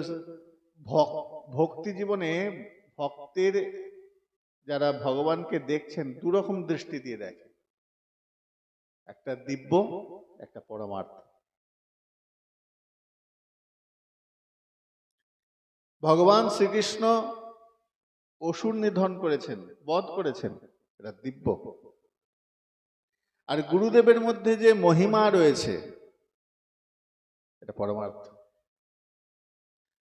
ভক্তি জীবনে ভক্তের যারা ভগবানকে দেখছেন দুরকম দৃষ্টি দিয়ে দেখে, একটা দিব্য, একটা পরমার্থ। ভগবান শ্রীকৃষ্ণ অসুর নিধন করেছেন, বধ করেছেন, এটা দিব্য। আর গুরুদেবের মধ্যে যে মহিমা রয়েছে, এটা পরমার্থ।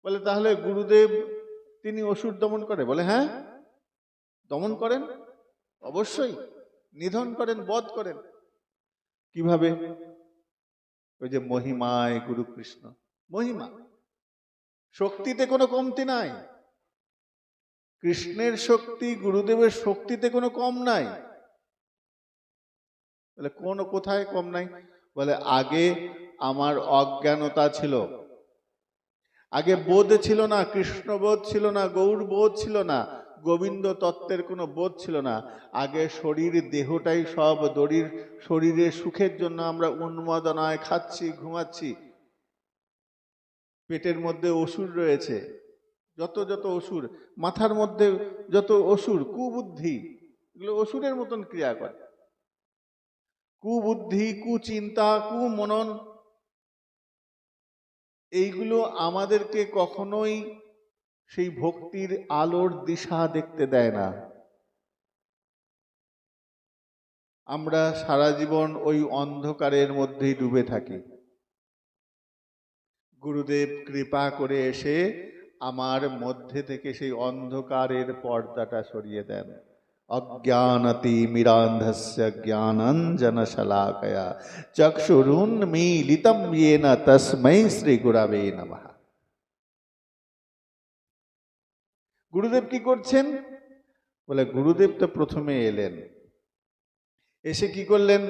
বলে তাহলে গুরুদেব তিনি অসুর দমন করে? বলে হ্যাঁ, দমন করেন, অবশ্যই নিধন করেন, বধ করেন। কিভাবে? ওই যে মহিমায় গুরু কৃষ্ণ, মহিমা, শক্তিতে কোনো কমতি নাই। কৃষ্ণের শক্তি গুরুদেবের শক্তিতে কোনো কম নাই। বলে কোথায় কম নাই? বলে আগে আমার অজ্ঞানতা ছিল, আগে বোধ ছিল না, কৃষ্ণ বোধ ছিল না, গৌর বোধ ছিল না, গোবিন্দ তত্ত্বের কোনো বোধ ছিল না। আগে শরীর দেহটাই সব দড়ির, শরীরের সুখের জন্য আমরা উন্মাদনায় খাচ্ছি, ঘুমাচ্ছি। পেটের মধ্যে অসুর রয়েছে, যত যত অসুর, মাথার মধ্যে যত অসুর, কুবুদ্ধি, এগুলো অসুরের মতন ক্রিয়া করে। কুবুদ্ধি, কুচিন্তা, কুমনন, এইগুলো আমাদেরকে কখনোই সেই ভক্তির আলোর দিশা দেখতে দেয় না। আমরা সারা জীবন ওই অন্ধকারের মধ্যেই ডুবে থাকি। গুরুদেব কৃপা করে এসে আমার মধ্যে থেকে সেই অন্ধকারের পর্দাটা সরিয়ে দেন। অজ্ঞানতি মিরান্ধস্য জ্ঞানাঞ্জন শলাকয়া চক্ষুরুন্মীলিতম येन তস্मै শ্রী গুরবে নমঃ। গুরুদেব কি করছেন? বলে গুরুদেব তো প্রথমে এলেন, এসে কি করলেন?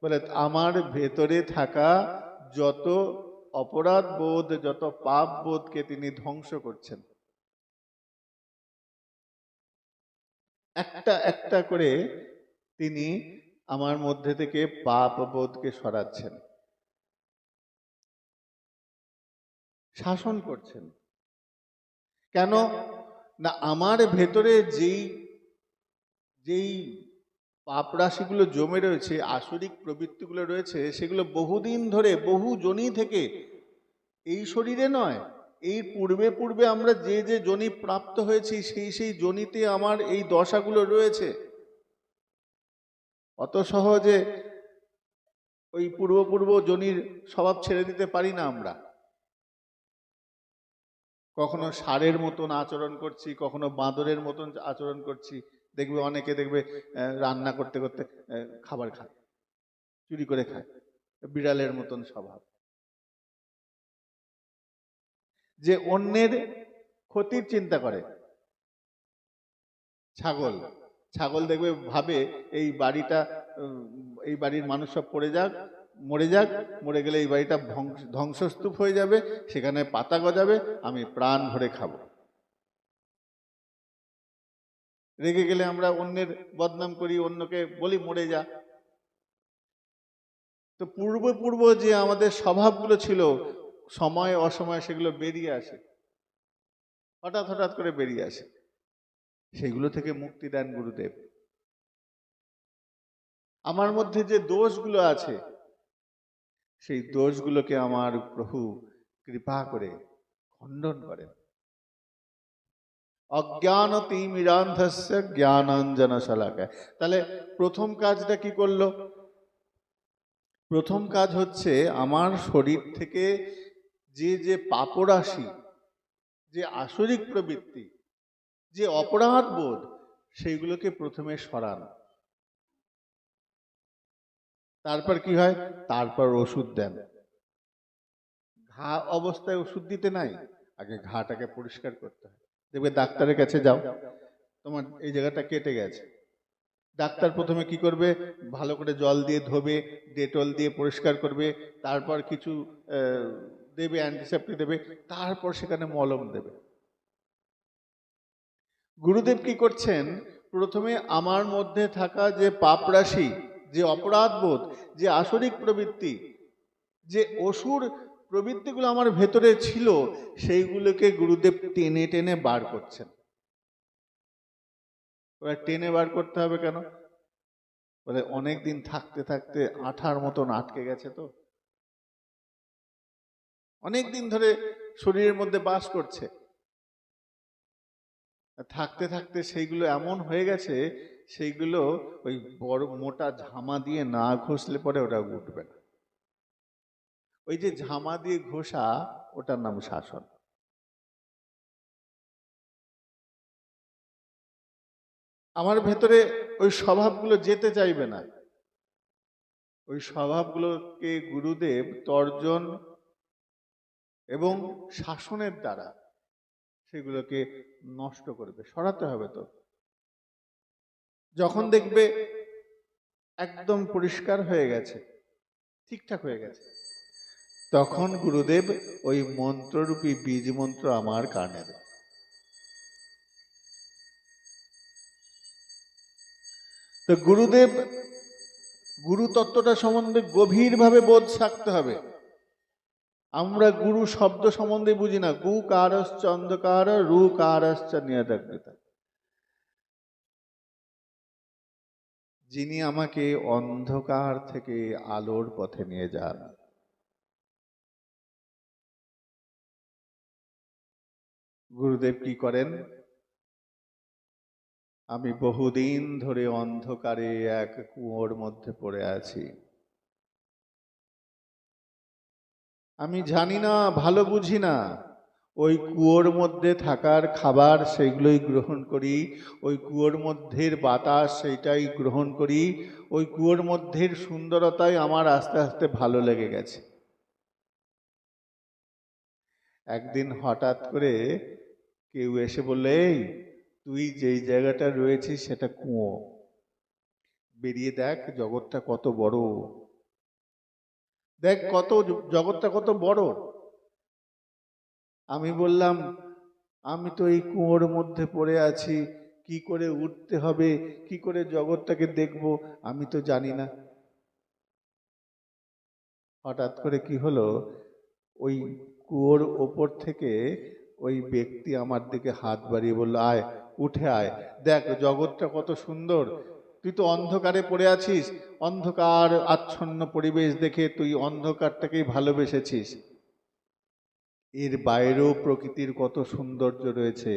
বলে আমার ভেতরে থাকা যত অপরাধ বোধ, যত পাপ বোধকে তিনি ধ্বংস করছেন। একটা একটা করে তিনি আমার মধ্যে থেকে পাপ বোধকে সরাচ্ছেন, শাসন করছেন। কেন না? আমার ভেতরে যেই যেই পাপ রাশিগুলো জমে রয়েছে, আসরিক প্রবৃত্তিগুলো রয়েছে, সেগুলো বহুদিন ধরে, বহু জনি থেকে, এই শরীরে নয়, এই পূর্বে পূর্বে আমরা যে যে জনি প্রাপ্ত হয়েছি, সেই সেই জনিতে আমার এই দশাগুলো রয়েছে। অত সহজে ওই পূর্ব পূর্ব জনির স্বভাব ছেড়ে দিতে পারি না আমরা। কখনো ষাঁড়ের মতন আচরণ করছি, কখনো বাঁদরের মতন আচরণ করছি। দেখবে অনেকে দেখবে রান্না করতে করতে খাবার খায়, চুরি করে খায়, বিড়ালের মতন স্বভাব। যে অন্যের ক্ষতির চিন্তা করে। ছাগল, ছাগল দেখবে ভাবে এই বাড়িটা, এই বাড়ির মানুষ সব পড়ে যাক, মরে যাক, মরে গেলে এই বাড়িটা ধ্বংসস্তূপ হয়ে যাবে, সেখানে পাতা গজাবে, আমি প্রাণ ভরে খাবো। রেগে গেলে আমরা অন্যের বদনাম করি, অন্যকে বলি মরে যা। তো পূর্ব পূর্ব যে আমাদের স্বভাবগুলো ছিল, সময় অসময় সেগুলো বেরিয়ে আসে, হঠাৎ হঠাৎ করে বেরিয়ে আসে। সেগুলো থেকে মুক্তি দেন গুরুদেব। আমার মধ্যে যে দোষগুলো আছে সেই দোষগুলোকে আমার প্রভু কৃপা করে খণ্ডন করেন। অজ্ঞান তিমিরান্ধস্য জ্ঞানাঞ্জন শলাকায়। তাহলে প্রথম কাজটা কি করলো? প্রথম কাজ হচ্ছে আমার শরীর থেকে যে যে পাপরাশি, যে আসরিক প্রবৃত্তি, যে অপরাধ বোধ, সেইগুলোকে প্রথমে সরান। তারপর কি হয়? তারপর ওষুধ দেন। ঘা অবস্থায় ওষুধ দিতে নাই, আগে ঘাটাকে পরিষ্কার করতে হয়। দেখবে ডাক্তারের কাছে যাও, তোমার এই জায়গাটা কেটে গেছে, ডাক্তার প্রথমে কি করবে? ভালো করে জল দিয়ে ধোবে, ডেটল দিয়ে পরিষ্কার করবে, তারপর কিছু দেবে, অ্যান্টিসেপ্টিক দেবে, তারপর সেখানে মলম দেবে। গুরুদেব কি করছেন? প্রথমে আমার মধ্যে থাকা যে পাপরাশি, যে অপরাধ বোধ, যে আসরিক প্রবৃত্তি, যে অসুর প্রবৃত্তিগুলো আমার ভেতরে ছিল, সেইগুলোকে গুরুদেব টেনে টেনে বার করছেন। ওরা টেনে বার করতে হবে কেন? বলে অনেকদিন থাকতে থাকতে আঠার মতন আটকে গেছে, তো অনেকদিন ধরে শরীরের মধ্যে বাস করছে, থাকতে থাকতে সেইগুলো এমন হয়ে গেছে, সেইগুলো ওই বড় মোটা ঝামা দিয়ে না ঘষলে পরে ওটা উঠবে না। ওই যে ঝামা দিয়ে ঘষা, ওটার নাম শাসন। আমার ভেতরে ওই স্বভাবগুলো যেতে চাইবে না। ওই স্বভাবগুলোকে গুরুদেব তর্জন এবং শাসনের দ্বারা সেগুলোকে নষ্ট করবে, সরাতে হবে। তো যখন দেখবে একদম পরিষ্কার হয়ে গেছে, ঠিকঠাক হয়ে গেছে, তখন গুরুদেব ওই মন্ত্ররূপী বীজ মন্ত্র আমার কানে দেয়। তো গুরুদেব, গুরু তত্ত্বটা সম্বন্ধে গভীরভাবে বোধ থাকতে হবে। আমরা গুরু শব্দ সম্বন্ধে বুঝি না। গু কারশ্চ অন্ধকার, রু কারশ্চ নিয়তজ্ঞতা। যিনি আমাকে অন্ধকার থেকে আলোর পথে নিয়ে যান। গুরুদেব কি করেন? আমি বহুদিন ধরে অন্ধকারে এক কুয়োর মধ্যে পড়ে আছি। আমি জানি না, ভালো বুঝি না। ওই কুয়োর মধ্যে থাকার খাবার সেইগুলোই গ্রহণ করি, ওই কুয়োর মধ্যের বাতাস সেইটাই গ্রহণ করি, ওই কুয়োর মধ্যের সুন্দরতাই আমার আস্তে আস্তে ভালো লেগে গেছে। একদিন হঠাৎ করে কেউ এসে বললে, এই তুই যেই জায়গাটা রয়েছিস সেটা কুয়ো, বেরিয়ে দেখ জগৎটা কত বড়, দেখ কত জগৎটা কত বড়। আমি বললাম, আমি তো এই কুয়োর মধ্যে পড়ে আছি, কি করে উঠতে হবে, কি করে জগৎটাকে দেখব, আমি তো জানি না। হঠাৎ করে কি হলো, ওই কুয়োর ওপর থেকে ওই ব্যক্তি আমার দিকে হাত বাড়িয়ে বলল, আয়, উঠে আয়, দেখ জগৎটা কত সুন্দর, তুই তো অন্ধকারে পড়ে আছিস, অন্ধকার আচ্ছন্ন পরিবেশ দেখে তুই অন্ধকারটাকেই ভালোবেসেছিস, এর বাইরেও প্রকৃতির কত সৌন্দর্য রয়েছে,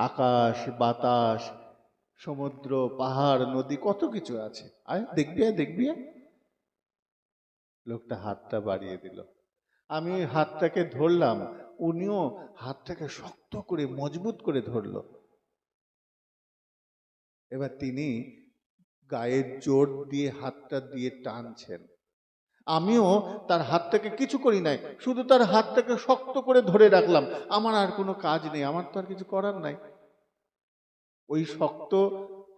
আকাশ বাতাস সমুদ্র পাহাড় নদী কত কিছু আছে, আয় দেখবি, আয় দেখবি। লোকটা হাতটা বাড়িয়ে দিল, আমি ওই হাতটাকে ধরলাম, উনিও হাতটাকে শক্ত করে মজবুত করে ধরলো। এবার তিনি গায়ের জোর দিয়ে হাতটা দিয়ে টানছেন, আমিও তার হাতটাকে কিছু করি নাই, শুধু তার হাতটাকে শক্ত করে ধরে রাখলাম। আমার আর কোনো কাজ নেই, আমার তো আর কিছু করার নাই। ওই শক্ত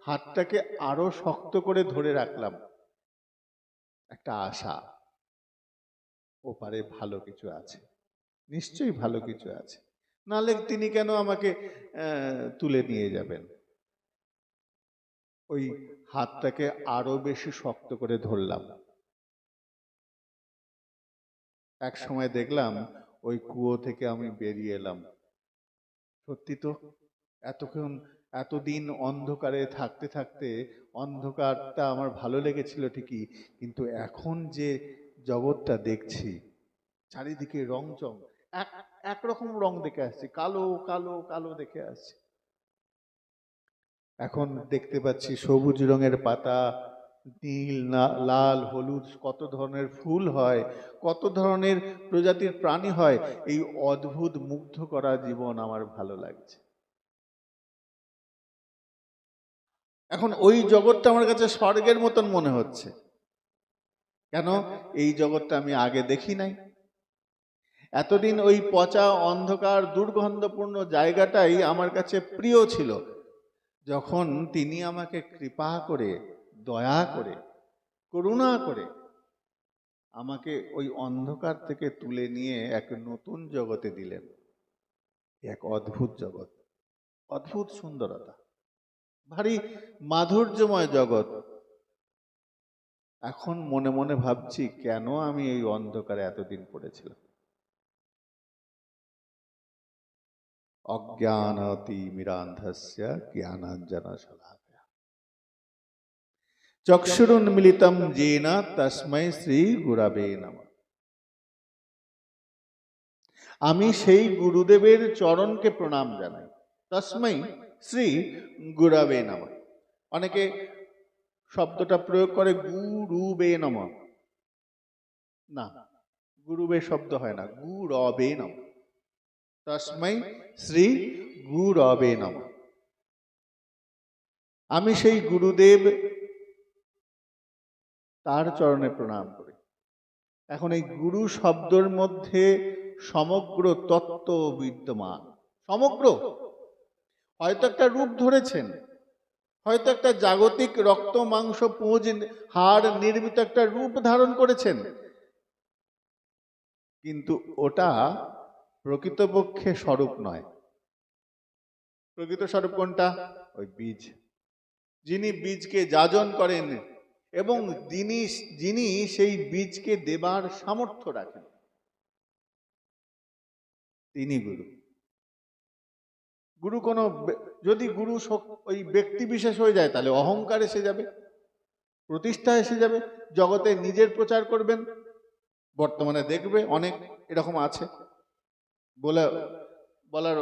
হাতটাকে আরো শক্ত করে ধরে রাখলাম, একটা আশা, ওপারে ভালো কিছু আছে, নিশ্চয়ই ভালো কিছু আছে, নাহলে তিনি কেন আমাকে তুলে নিয়ে যাবেন। ওই হাতটাকে আরো বেশি শক্ত করে ধরলাম। এক সময় দেখলাম ওই কুয়ো থেকে আমি বেরিয়ে এলাম। সত্যি তো, এতক্ষণ এতদিন অন্ধকারে থাকতে থাকতে অন্ধকারটা আমার ভালো লেগেছিল ঠিকই, কিন্তু এখন যে জগৎটা দেখছি চারিদিকে রংচং, এক একরকম রং দেখে আসছি, কালো কালো কালো দেখে আসছি। এখন দেখতে পাচ্ছি সবুজ রঙের পাতা, নীল লাল হলুদ, কত ধরনের ফুল হয়, কত ধরনের প্রজাতির প্রাণী হয়। এই অদ্ভুত মুগ্ধ করা জীবন আমার ভালো লাগছে। এখন ওই জগৎটা আমার কাছে স্বর্গের মতন মনে হচ্ছে। কেন? এই জগৎটা আমি আগে দেখি নাই। এতদিন ওই পচা অন্ধকার দুর্গন্ধপূর্ণ জায়গাটাই আমার কাছে প্রিয় ছিল। যখন তিনি আমাকে কৃপা করে, দয়া করে, করুণা করে আমাকে ওই অন্ধকার থেকে তুলে নিয়ে এক নতুন জগতে দিলেন, এক অদ্ভুত জগৎ, অদ্ভুত সুন্দরতা, ভারী মাধুর্যময় জগৎ। এখন মনে মনে ভাবছি কেন আমি এই অন্ধকারে এতদিন পড়েছিলাম। অজ্ঞানতিমিরান্ধস্য জ্ঞানাঞ্জনশলাকয়া চক্ষুরুন্মিলিতম येन তস্मै শ্রী গুরবে নমঃ। আমি সেই গুরুদেবের চরণকে প্রণাম জানাই। তস্मै শ্রী গুরবে নমঃ। অনেকে শব্দটা প্রয়োগ করে গুরুবে নমঃ, না, গুরুবে শব্দ হয় না, গুরবে নমঃ। তস্मै শ্রী গুরবে নমঃ। আমি সেই গুরুদেব, তার চরণে প্রণাম করি। এখন এই গুরু শব্দের মধ্যে সমগ্র তত্ত্ব বিদ্যমান। সমগ্র, হয়তো একটা রূপ ধরেছেন, হয়তো একটা জাগতিক রক্ত মাংস পুঁজ হাড় নির্মিত একটা রূপ ধারণ করেছেন, কিন্তু ওটা প্রকৃতপক্ষে স্বরূপ নয়। প্রকৃত স্বরূপ কোনটা? ওই বীজ। যিনি বীজকে যাজন করেন এবং যিনি সেই বীজকে দেবার সামর্থ্য রাখেন, তিনি গুরু। গুরু কোনো, যদি গুরু ওই ব্যক্তি বিশেষ হয়ে যায় তাহলে অহংকার এসে যাবে, প্রতিষ্ঠা এসে যাবে, জগতে নিজের প্রচার করবেন। বর্তমানে দেখবে অনেক এরকম আছে, বলার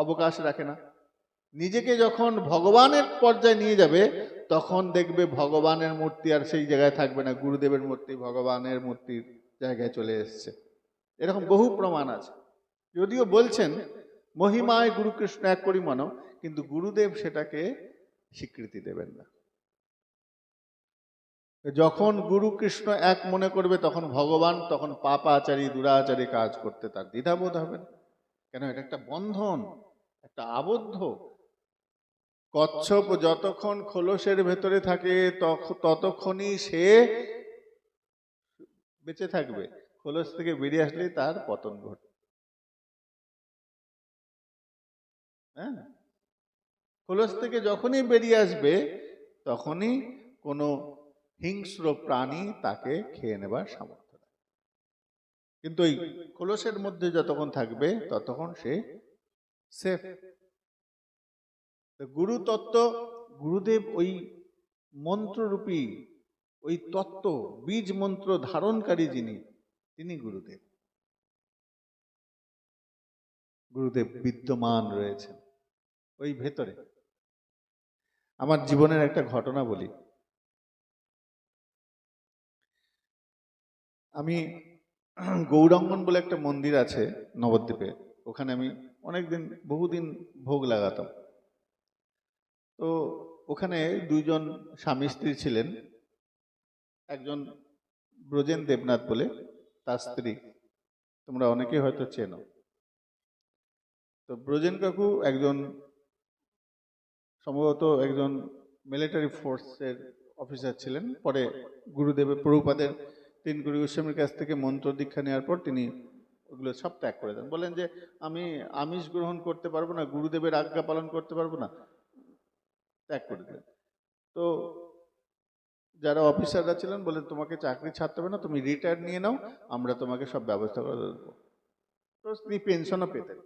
অবকাশ রাখে না। নিজেকে যখন ভগবানের পর্যায়ে নিয়ে যাবে তখন দেখবে ভগবানের মূর্তি আর সেই জায়গায় থাকবে না, গুরুদেবের মূর্তি ভগবানের মূর্তির জায়গায় চলে এসছে। এরকম বহু প্রমাণ আছে। যদিও বলছেন মহিমায় গুরু কৃষ্ণ এক করি মন, কিন্তু গুরুদেব সেটাকে স্বীকৃতি দেবেন না। যখন গুরু কৃষ্ণ এক মনে করবে তখন ভগবান, তখন পাপাচারী দুরাচারী কাজ করতে তার দ্বিধাবোধ হবে না। কেন? এটা একটা বন্ধন, একটা আবদ্ধ। কচ্ছপ যতক্ষণ খোলসের ভেতরে থাকে ততক্ষণই সে বেঁচে থাকবে, খোলস থেকে বেরিয়ে আসলেই তার পতন ঘটে। হ্যাঁ, খোলস থেকে যখনই বেরিয়ে আসবে তখনই কোনো হিংস্র প্রাণী তাকে খেয়ে নেবার সামর্থ্য রাখে। কিন্তু ওই খোলসের মধ্যে যতক্ষণ থাকবে ততক্ষণ সে সেফ। গুরু তত্ত্ব, গুরুদেব ওই মন্ত্ররূপী, ওই তত্ত্ব বীজ মন্ত্র ধারণকারী যিনি, তিনি গুরুদেব। গুরুদেব বিদ্যমান রয়েছেন ওই ভেতরে। আমার জীবনের একটা ঘটনা বলি। আমি গৌরাঙ্গন বলে একটা মন্দির আছে নবদ্বীপে, ওখানে আমি অনেকদিন, বহুদিন ভোগ লাগাতাম। তো ওখানে দুইজন স্বামী স্ত্রী ছিলেন। একজন ব্রজেন দেবনাথ বলে, তার স্ত্রী, তোমরা অনেকে হয়তো চেনো। তো ব্রজেন কাকু একজন সম্ভবত একজন মিলিটারি ফোর্সের অফিসার ছিলেন। পরে গুরুদেবের প্রভুপাদের তিন গুরু গোস্বামীর কাছ থেকে মন্ত্র দীক্ষা নেওয়ার পর তিনি ওগুলো সব ত্যাগ করে দেন। বলেন যে আমি আমিষ গ্রহণ করতে পারবো না, গুরুদেবের আজ্ঞা পালন করতে পারবো না, ত্যাগ করে দেন। তো যারা অফিসাররা ছিলেন বলেন তোমাকে চাকরি ছাড়তে হবে না, তুমি রিটায়ার নিয়ে নাও, আমরা তোমাকে সব ব্যবস্থা করে দেবো। তো তিনি পেনশনও পেতেন।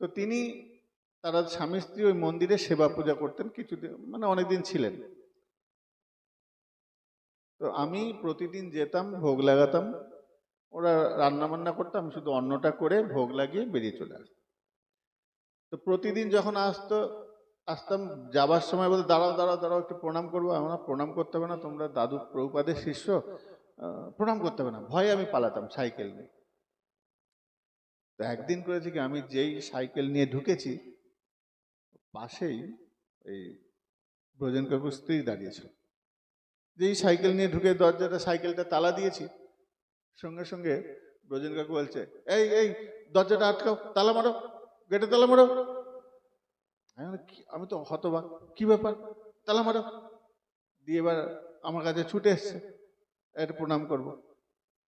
তো তিনি তারা স্বামী স্ত্রী ওই মন্দিরে সেবা পূজা করতেন, কিছুদিন মানে অনেকদিন ছিলেন। তো আমি প্রতিদিন যেতাম, ভোগ লাগাতাম, ওরা রান্না বান্না করতো, আমি শুধু অন্নটা করে ভোগ লাগিয়ে বেরিয়ে চলে আসতাম। তো প্রতিদিন যখন আসতাম, যাবার সময় বলতে দাঁড়াও দাঁড়াও দাঁড়াও, একটু প্রণাম করবো। আমরা প্রণাম করতে হবে না, তোমরা দাদু প্রভুপাদের শিষ্য, প্রণাম করতে হবে না। ভয়ে আমি পালাতাম সাইকেল নিয়ে। তো একদিন করেছি কি, আমি যেই সাইকেল নিয়ে ঢুকেছি, পাশেই এই ব্রজেন কাকুর স্ত্রী দাঁড়িয়েছিল। যেই সাইকেল নিয়ে ঢুকে দরজাটা, সাইকেলটা তালা দিয়েছি, সঙ্গে সঙ্গে ব্রজেন কাকু বলছে, এই এই দরজাটা আটকাও, তালা মারো, গেটে তালা মারো। আমি তো হতবাক, কি ব্যাপার, তালা মারো। দিয়ে এবার আমার কাছে ছুটে এসছে, একটা প্রণাম করব।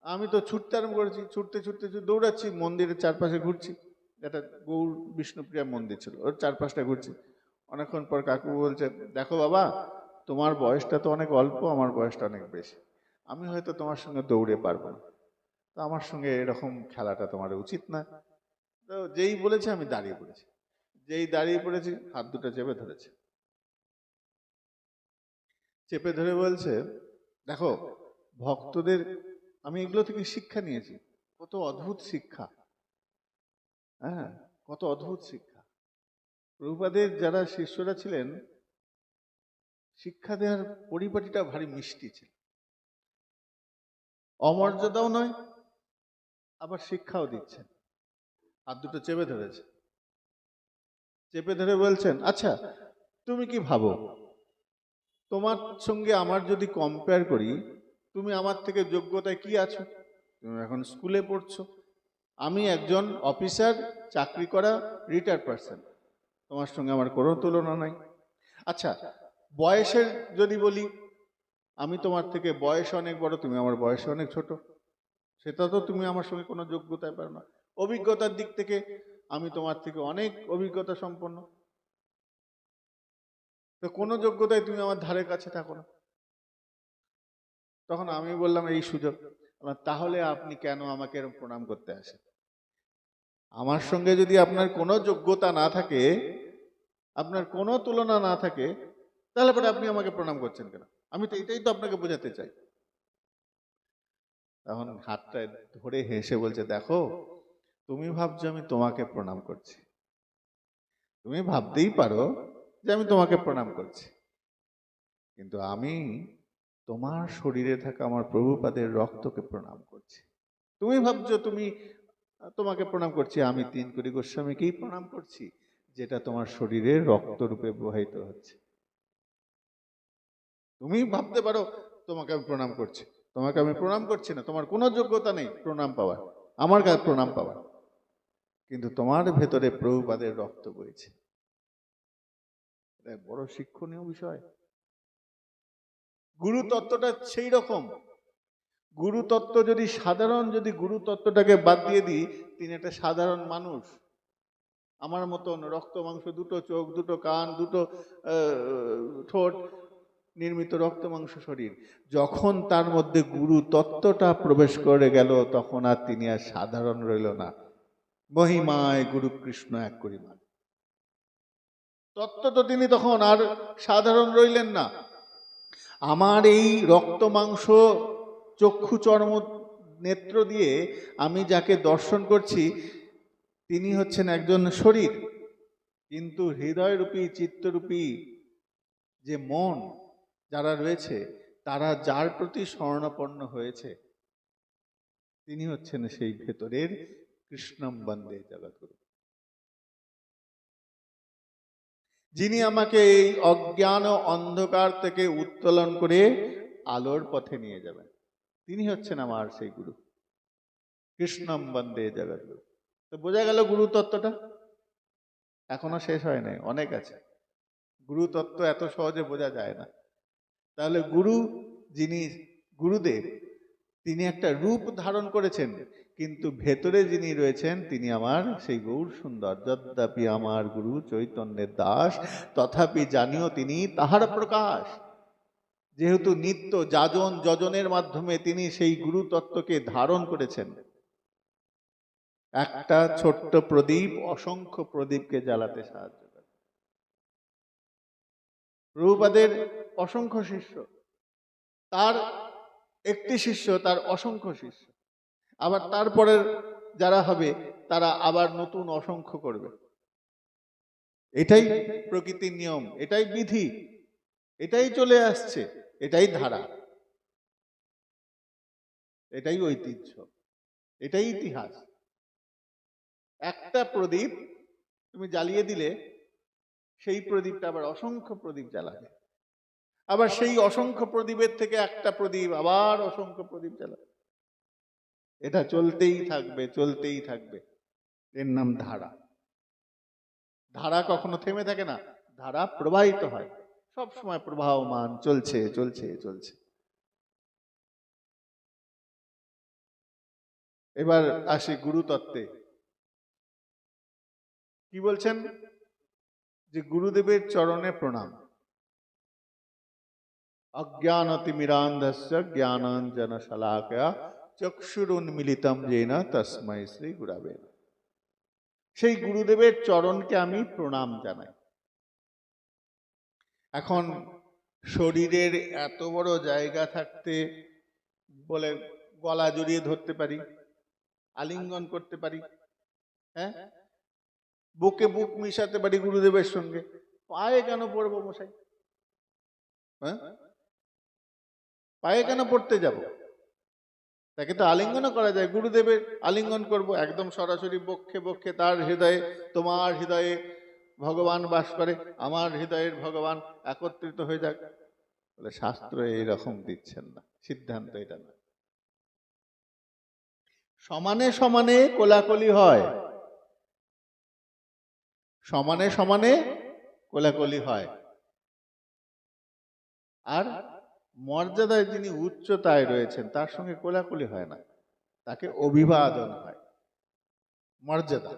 আমি তো ছুটতে আরম্ভ করেছি, ছুটতে ছুটতে দৌড়াচ্ছি, মন্দিরের চারপাশে ঘুরছি। একটা গৌর বিষ্ণুপ্রিয়া মন্দির ছিল, ওর চারপাশটা ঘুরছি। অনেকক্ষণ পর কাকু বলছে, দেখো বাবা, তোমার বয়সটা তো অনেক অল্প, আমার বয়সটা অনেক বেশি, আমি হয়তো তোমার সঙ্গে দৌড়ে পারবো না, তো আমার সঙ্গে এরকম খেলাটা তোমার উচিত না। তো যেই বলেছে আমি দাঁড়িয়ে পড়েছি, যেই দাঁড়িয়ে পড়েছি হাত দুটো চেপে ধরেছে, চেপে ধরে বলছে, দেখো ভক্তদের, আমি এগুলো থেকে শিক্ষা নিয়েছি, কত অদ্ভুত শিক্ষা, হ্যাঁ কত অদ্ভুত শিক্ষা। প্রভুপাদের যারা শিষ্যরা ছিলেন, শিক্ষা দেওয়ার পরিপাটিটা ভারী মিষ্টি ছিল, অমর্যাদাও নয়, আবার শিক্ষাও দিচ্ছেন। হাত দুটো চেপে ধরেছে, চেপে ধরে বলছেন, আচ্ছা তুমি কি ভাবো, তোমার সঙ্গে আমার যদি কম্পেয়ার করি, তুমি আমার থেকে যোগ্যতায় কি আছো? তুমি এখন স্কুলে পড়ছো, আমি একজন অফিসার, চাকরি করা রিটায়ার্ড পার্সন, তোমার সঙ্গে আমার কোনো তুলনা নাই। আচ্ছা বয়সের যদি বলি, আমি তোমার থেকে বয়স অনেক বড়, তুমি আমার বয়সে অনেক ছোট, সেটা তো তুমি আমার সঙ্গে কোনো যোগ্যতায় পারো না। অভিজ্ঞতার দিক থেকে আমি তোমার থেকে অনেক অভিজ্ঞতা সম্পন্ন, তো কোনো যোগ্যতায় তুমি আমার ধারে কাছে থাকো না। তখন আমি বললাম, এই সুযোগ, তাহলে আপনি কেন আমাকে এরকম প্রণাম করতে আসেন? আমার সঙ্গে যদি আপনার কোনো যোগ্যতা না থাকে, আপনার কোনো তুলনা না থাকে, তাহলে পরে আপনি আমাকে প্রণাম করছেন কেন? আমি তো এটাই তো আপনাকে বোঝাতে চাই। তখন হাতটা ধরে হেসে বলছে, দেখো তুমি ভাবছো আমি তোমাকে প্রণাম করছি, তুমি ভাবতেই পারো যে আমি তোমাকে প্রণাম করছি, কিন্তু আমি তোমার শরীরে থাকা আমার প্রভুপাদের রক্তকে প্রণাম করছি। তুমি ভাবছো তোমাকে প্রণাম করছি, আমি 3 কোটি গোস্বামীকেই প্রণাম করছি, যেটা তোমার শরীরে রক্ত রূপে প্রবাহিত হচ্ছে। তুমি ভাবতে পারো তোমাকে আমি প্রণাম করছি, তোমাকে আমি প্রণাম করছি না, তোমার কোনো যোগ্যতা নেই প্রণাম পাওয়ার, আমার কাছে প্রণাম পাওয়ার, কিন্তু তোমার ভেতরে প্রভুপাদের রক্ত বইছে। এটা বড় শিক্ষণীয় বিষয়। গুরু তত্ত্বটা সেই রকম। গুরু তত্ত্ব যদি গুরু তত্ত্বটাকে বাদ দিয়ে দিই, তিনি একটা সাধারণ মানুষ, আমার মতন রক্ত মাংস, দুটো চোখ, দুটো কান, দুটো ঠোঁট নির্মিত রক্ত মাংস শরীর। যখন তার মধ্যে গুরু তত্ত্বটা প্রবেশ করে গেল, তখন আর তিনি আর সাধারণ রইল না। মহিমায় গুরু কৃষ্ণ এক করিমান, তত্ত্ব তো তিনি তখন আর সাধারণ রইলেন না। আমার এই রক্ত মাংস চক্ষু চর্ম নেত্র দিয়ে আমি যাকে দর্শন করছি, তিনি হচ্ছেন একজন শরীর, কিন্তু হৃদয়রূপী চিত্তরূপী যে মন যারা রয়েছে, তারা যার প্রতি শরণাপন্ন হয়েছে, তিনি হচ্ছেন সেই ভেতরের কৃষ্ণম বন্দে জগৎগুরু, যিনি আমাকে এই অজ্ঞান ও অন্ধকার থেকে উত্তোলন করে আলোর পথে নিয়ে যাবেন। তিনি হচ্ছেন আমার সেই গুরু, কৃষ্ণম বন্দে জগৎগুরু। তো বোঝা গেল গুরু তত্ত্বটা এখনো শেষ হয় নাই, অনেক আছে। গুরু তত্ত্ব এত সহজে বোঝা যায় না। তাহলে যিনি গুরুদেব, তিনি একটা রূপ ধারণ করেছেন, কিন্তু ভেতরে যিনি রয়েছেন তিনি আমার সেই গৌর সুন্দর। যদ্যপি আমার গুরু চৈতন্যের দাস, তথাপি জানিও তিনি তাহার প্রকাশ। যেহেতু নিত্য যাজন যজনের মাধ্যমে তিনি সেই গুরু তত্ত্বকে ধারণ করেছেন। একটা ছোট্ট প্রদীপ অসংখ্য প্রদীপকে জ্বালাতে সাহায্য। প্রভুপাদের অসংখ্য শিষ্য, তার একটি শিষ্য, তার অসংখ্য শিষ্য, আবার তারপরের যারা হবে তারা আবার নতুন অসংখ্য করবে। এটাই প্রকৃতির নিয়ম, এটাই বিধি, এটাই চলে আসছে, এটাই ধারা, এটাই ঐতিহ্য, এটাই ইতিহাস। একটা প্রদীপ তুমি জ্বালিয়ে দিলে সেই প্রদীপটা আবার অসংখ্য প্রদীপ জ্বালাবে, আবার সেই অসংখ্য প্রদীপের থেকে একটা প্রদীপ আবার অসংখ্য প্রদীপ জ্বালাবে। এটা চলতেই থাকবে, চলতেই থাকবে। এর নাম ধারা। ধারা কখনো থেমে থাকে না, ধারা প্রবাহিত হয়, সব সময় প্রবাহমান, চলছে চলছে চলছে। এবার আসি গুরুতত্ত্বে। কি বলছেন? যে গুরুদেবের চরণে প্রণাম। অজ্ঞানতিমিরান্ধস্য জ্ঞানাঞ্জন শলাকয়া চক্ষুরুন্মিলিতম যেন তস্मै শ্রী গুরবে। সেই গুরুদেবের চরণকে আমি প্রণাম জানাই। এখন শরীরের এত বড় জায়গা থাকতে বলে গলা জড়িয়ে ধরতে পারি, আলিঙ্গন করতে পারি, হ্যাঁ, বুকে বুক মিশাতে পারি গুরুদেবের সঙ্গে, পায়ে কেন পড়বো মশাই? হ্যাঁ, পায়ে কেন পড়তে যাব? তাকে তো আলিঙ্গনও করা যায়। গুরুদেবের আলিঙ্গন করব একদম সরাসরি বক্ষে বক্ষে, তার হৃদয়ে, তোমার হৃদয়ে ভগবান বাস করে, আমার হৃদয়ের ভগবান একত্রিত হয়ে যাক। বলে শাস্ত্র এইরকম দিচ্ছেন না, সিদ্ধান্ত এটা না। সমানে সমানে কোলাকুলি হয়, সমানে সমানে কোলাকুলি হয়। আর মর্যাদায় যিনি উচ্চতায় রয়েছেন তার সঙ্গে কোলাকুলি হয় না, তাকে অভিবাদন হয়। মর্যাদা।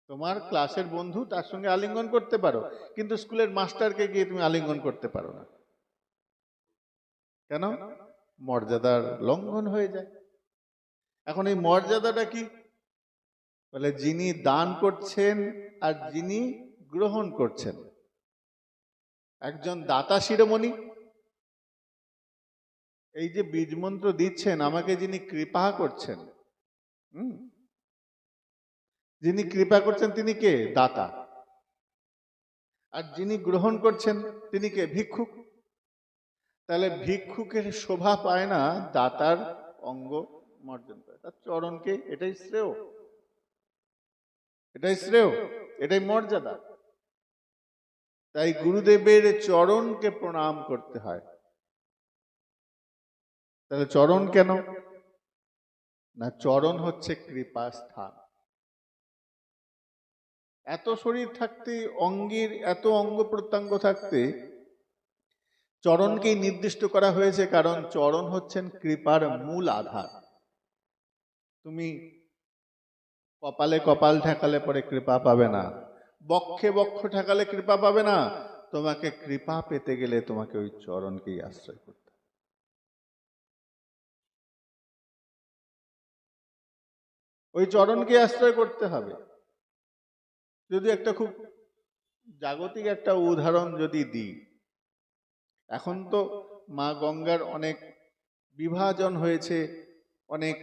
তোমার ক্লাসের বন্ধু, তার সঙ্গে আলিঙ্গন করতে পারো, কিন্তু স্কুলের মাস্টারকে গিয়ে তুমি আলিঙ্গন করতে পারো না। কেন? মর্যাদার লঙ্ঘন হয়ে যায়। এখন এই মর্যাদাটা কি? বলে যিনি দান করছেন আর যিনি গ্রহণ করছেন। একজন দাতা শিরোমণি, এই যে বীজ মন্ত্র দিচ্ছেন, আমাকে যিনি কৃপা করছেন, যিনি কৃপা করছেন তিনি কে? দাতা। আর যিনি গ্রহণ করছেন তিনি কে? ভিক্ষুক। তাহলে ভিক্ষুকের শোভা পায় না দাতার অঙ্গ মর্জন করে, তার চরণকে। এটাই শ্রেয়, এটাই শ্রেয়, এটাই মর্যাদা। তাই গুরুদেবের চরণকে প্রণাম করতে হয়। তাহলে চরণ কেন? না, চরণ হচ্ছে কৃপা স্থান। এত শরীর থাকতে, অঙ্গের এত অঙ্গ প্রত্যঙ্গ থাকতে চরণকেই নির্দিষ্ট করা হয়েছে, কারণ চরণ হচ্ছেন কৃপার মূল আধার। তুমি কপালে কপাল ঠেকালে পরে কৃপা পাবে না, বক্ষে বক্ষ ঠেকালে কৃপা পাবে না। তোমাকে কৃপা পেতে গেলে তোমাকে ওই চরণকেই আশ্রয় করতে হবে। ওই চরণকে আশ্রয় করতে হবে। যদি একটা খুব জাগতিক একটা উদাহরণ যদি দিই, এখন তো মা গঙ্গার অনেক বিভাজন হয়েছে, অনেক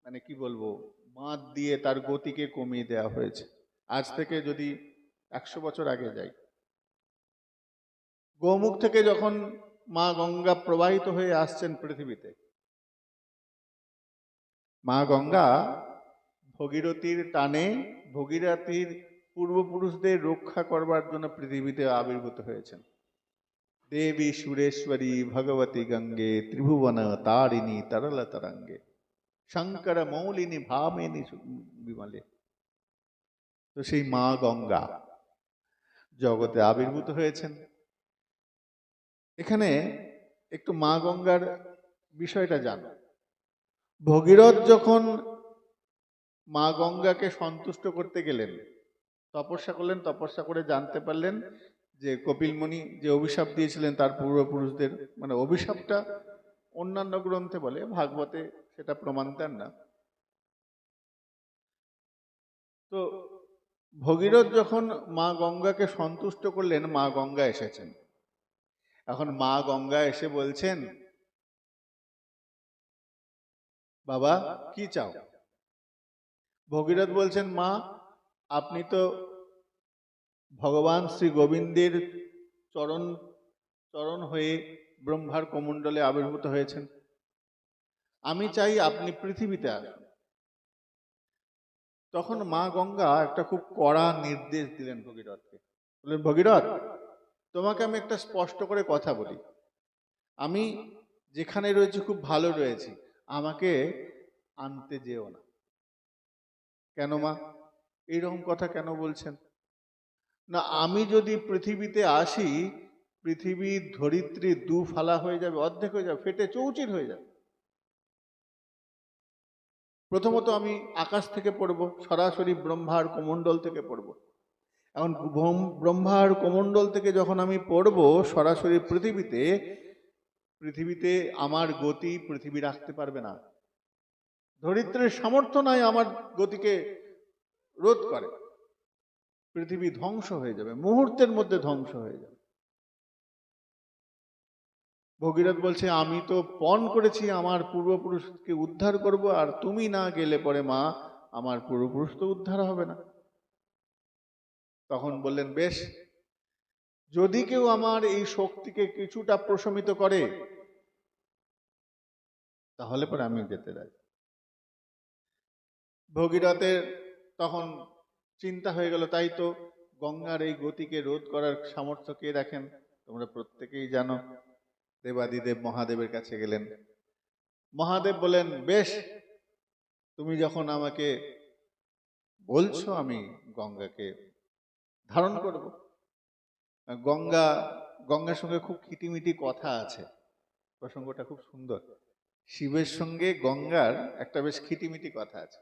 মানে কি বলবো, বাঁধ দিয়ে তার গতিকে কমিয়ে দেওয়া হয়েছে। আজ থেকে যদি 100 বছর আগে যাই, গোমুখ থেকে যখন মা গঙ্গা প্রবাহিত হয়ে আসছেন পৃথিবীতে, মা গঙ্গা ভগীরথীর টানে, ভগীরথীর পূর্বপুরুষদের রক্ষা করবার জন্য পৃথিবীতে আবির্ভূত হয়েছেন। দেবী সুরেশ্বরী ভগবতী গঙ্গে ত্রিভুবন তারিণী তরল তরঙ্গে শঙ্কর মৌলিনী ভামিনী বিমলে। তো সেই মা গঙ্গা জগতে আবির্ভূত হয়েছেন। এখানে একটু মা গঙ্গার বিষয়টা জানো। ভগীরথ যখন মা গঙ্গাকে সন্তুষ্ট করতে গেলেন, তপস্যা করলেন, তপস্যা করে জানতে পারলেন যে কপিল মুনি যে অভিশাপ দিয়েছিলেন তার পূর্বপুরুষদের, মানে অভিশাপটা অন্যান্য গ্রন্থে বলে, ভাগবতে সেটা প্রমাণ দেন না। তো ভগীরথ যখন মা গঙ্গাকে সন্তুষ্ট করলেন, মা গঙ্গা এসেছেন। এখন মা গঙ্গা এসে বলছেন, বাবা কি চাও? ভগীরথ বলছেন, মা আপনি তো ভগবান শ্রী গোবিন্দের চরণ চরণ হয়ে ব্রহ্মার কমণ্ডলে আবির্ভূত হয়েছেন, আমি চাই আপনি পৃথিবীতে আসুন। তখন মা গঙ্গা একটা খুব কড়া নির্দেশ দিলেন ভগীরথকে। বললেন, ভগীরথ তোমাকে আমি একটা স্পষ্ট করে কথা বলি, আমি যেখানে রয়েছি খুব ভালো রয়েছি, আমাকে আনতে যেও না। কেন মা, এইরকম কথা কেন বলছেন? না, আমি যদি পৃথিবীতে আসি, পৃথিবীর ধরিত্রী দু ফালা হয়ে যাবে, অর্ধেক হয়ে যাবে, ফেটে চৌচির হয়ে যাবে। প্রথমত আমি আকাশ থেকে পড়ব, সরাসরি ব্রহ্মার কমণ্ডল থেকে পড়ব। এখন ব্রহ্মার কমণ্ডল থেকে যখন আমি পড়ব সরাসরি পৃথিবীতে, পৃথিবীতে আমার গতি পৃথিবী রাখতে পারবে না। ধরিত্রীর সামর্থ্য নাই আমার গতিকে রোধ করে। পৃথিবী ধ্বংস হয়ে যাবে, মুহূর্তের মধ্যে ধ্বংস হয়ে যাবে। ভগীরথ বলছে, আমি তো পণ করেছি আমার পূর্বপুরুষকে উদ্ধার করব, আর তুমি না গেলে পরে মা আমার পূর্বপুরুষ তো উদ্ধার হবে না। তখন বললেন, বেশ, যদি কেউ আমার এই শক্তিকে কিছুটা প্রশমিত করে তাহলে পরে আমি যেতে রাজি। ভগীরথের তখন চিন্তা হয়ে গেল, তাই তো, গঙ্গার এই গতিকে রোধ করার সামর্থ্য কে রাখেন? তোমরা প্রত্যেকেই জানো। দেবাদিদেব মহাদেবের কাছে গেলেন। মহাদেব বলেন, বেশ, তুমি যখন আমাকে বলছো আমি গঙ্গাকে ধারণ করব। গঙ্গা গঙ্গার সঙ্গে খুব খিটিমিটি কথা আছে, প্রসঙ্গটা খুব সুন্দর। শিবের সঙ্গে গঙ্গার একটা বেশ খিটিমিটি কথা আছে।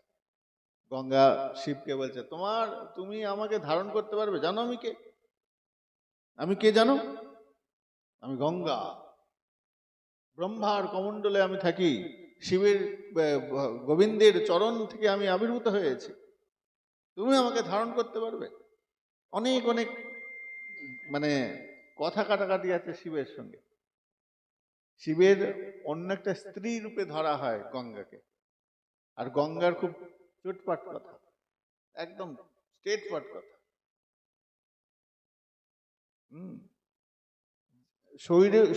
গঙ্গা শিবকে বলছে, তুমি আমাকে ধারণ করতে পারবে? জানো আমি কে? আমি কে জানো? আমি গঙ্গা, ব্রহ্মার কমণ্ডলে আমি থাকি, শিবের গোবিন্দের চরণ থেকে আমি আবির্ভূত হয়েছি, তুমি আমাকে ধারণ করতে পারবে? অনেক অনেক মানে কথা কাটাকাটি আছে শিবের সঙ্গে। শিবের অন্য একটা স্ত্রী রূপে ধরা হয় গঙ্গাকে, আর গঙ্গার খুব চুটপাট কথা, একদম স্ট্রেটফট কথা।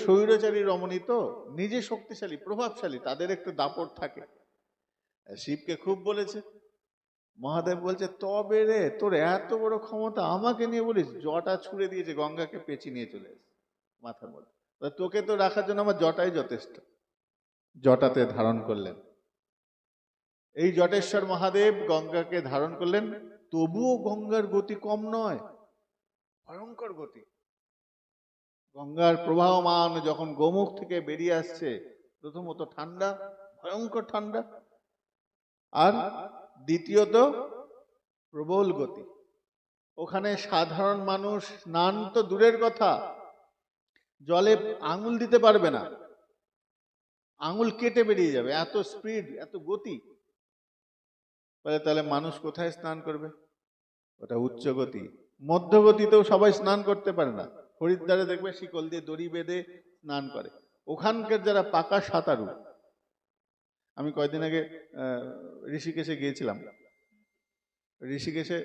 স্বৈরচারী রমণী তো, নিজে শক্তিশালী প্রভাবশালী, তাদের একটু দাপট থাকে। শিবকে খুব বলেছে। মহাদেব বলছে, তবে রে, তোর এত বড় ক্ষমতা, আমাকে নিয়ে বলিস? জটা ছুঁড়ে দিয়েছে, গঙ্গাকে পেঁচি নিয়ে চলে এসেছে মাথার মধ্যে। তোকে তো রাখার জন্য আমার জটাই যথেষ্ট। জটাতে ধারণ করলেন। এই জটেশ্বর মহাদেব গঙ্গাকে ধারণ করলেন। তবুও গঙ্গার গতি কম নয়, ভয়ঙ্কর গতি। গঙ্গার প্রবাহমান যখন গোমুখ থেকে বেরিয়ে আসছে, প্রথমত ঠান্ডা, ভয়ঙ্কর ঠান্ডা, আর দ্বিতীয়ত প্রবল গতি। ওখানে সাধারণ মানুষ স্নান তো দূরের কথা, জলে আঙুল দিতে পারবে না, আঙুল কেটে বেরিয়ে যাবে, এত স্পিড, এত গতি। তাহলে মানুষ কোথায় স্নান করবে? ওটা উচ্চ গতি। মধ্যগতিতেও সবাই স্নান করতে পারে না। হরিদ্বারে দেখবে শিকল দিয়ে দড়ি বেঁধে স্নান করে। ওখানকার যারা পাকা সাঁতারু, আমি কয়েকদিন আগে ঋষিকেশে গিয়েছিলাম। ঋষিকেশে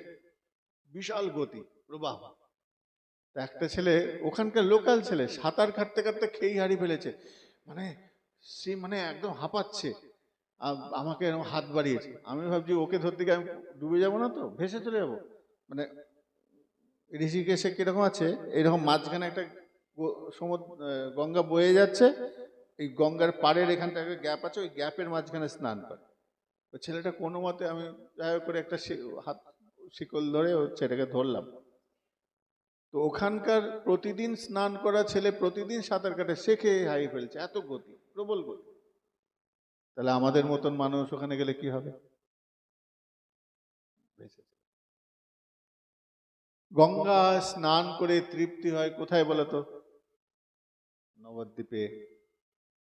বিশাল গতি, প্রবাহ। একটা ছেলে, ওখানকার লোকাল ছেলে, সাঁতার কাটতে কাটতে খেই হারিয়ে ফেলেছে। সে একদম হাঁপাচ্ছে, আমাকে এরকম হাত বাড়িয়েছে। আমি ভাবছি ওকে ধরতে গিয়ে আমি ডুবে যাবো না তো, ভেসে চলে যাবো। ঋষিকেশে কিরকম আছে, এরকম মাঝখানে একটা সমুদ্র, গঙ্গা বয়ে যাচ্ছে, এই গঙ্গার পাড়ের এখানটা একটা গ্যাপ আছে, ওই গ্যাপের মাঝখানে স্নান করে। ওই ছেলেটা কোনো মতে, আমি যাই হোক করে একটা হাত শিকল ধরে ওই ছেলেটাকে ধরলাম। তো ওখানকার প্রতিদিন স্নান করা ছেলে প্রতিদিন সাঁতার কাটে, শেখে হারিয়ে ফেলছে, এত গতি, প্রবল গতি। তাহলে আমাদের মতন মানুষ ওখানে গেলে কি হবে? গঙ্গা স্নান করে তৃপ্তি হয় কোথায় বলতো? নবদ্বীপে,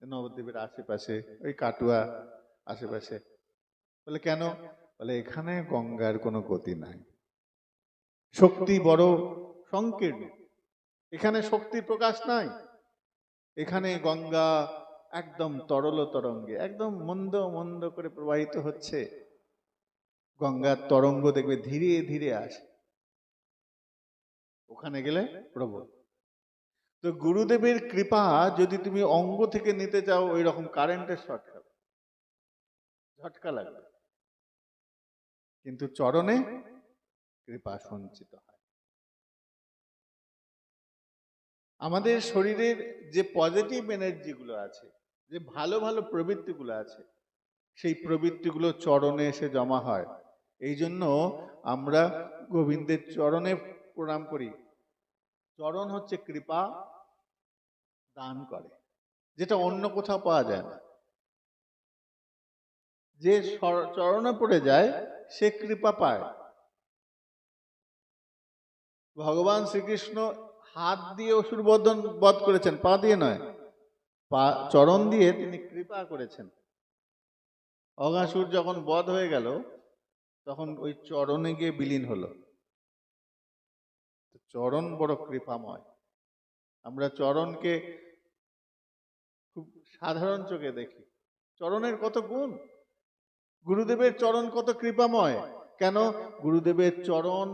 নবদ্বীপের আশেপাশে, ওই কাটুয়া আশেপাশে। বলে কেন? বলে এখানে গঙ্গার কোনো গতি নাই। শক্তি বড় সংকীর্ণ, এখানে শক্তির প্রকাশ নাই। এখানে গঙ্গা একদম তরল তরঙ্গে একদম মন্দ মন্দ করে প্রবাহিত হচ্ছে। গঙ্গার তরঙ্গ দেখবে ধীরে ধীরে আসে, ওখানে গেলে প্রবল। তো গুরুদেবের কৃপা যদি তুমি অঙ্গ থেকে নিতে চাও, ওই রকম কারেন্টের শর্ট খাবে, ঝটকা লাগবে। কিন্তু চরণে কৃপা সঞ্চিত হয়। আমাদের শরীরের যে পজিটিভ এনার্জি গুলো আছে, যে ভালো ভালো প্রবৃত্তিগুলো আছে, সেই প্রবৃত্তিগুলো চরণে এসে জমা হয়। এই জন্য আমরা গোবিন্দের চরণে প্রণাম করি। চরণ হচ্ছে কৃপা দান করে, যেটা অন্য কোথাও পাওয়া যায় না। যে চরণে পড়ে যায় সে কৃপা পায়। ভগবান শ্রীকৃষ্ণ হাত দিয়ে অসুর বধ করেছেন, পা দিয়ে নয়, পা চরণ দিয়ে তিনি কৃপা করেছেন। অঘাসুর যখন বধ হয়ে গেল, তখন ওই চরণে গিয়ে বিলীন হলো। চরণ বড় কৃপাময়। আমরা চরণকে খুব সাধারণ চোখে দেখি, চরণের কত গুণ। গুরুদেবের চরণ কত কৃপাময়। কেন? গুরুদেবের চরণ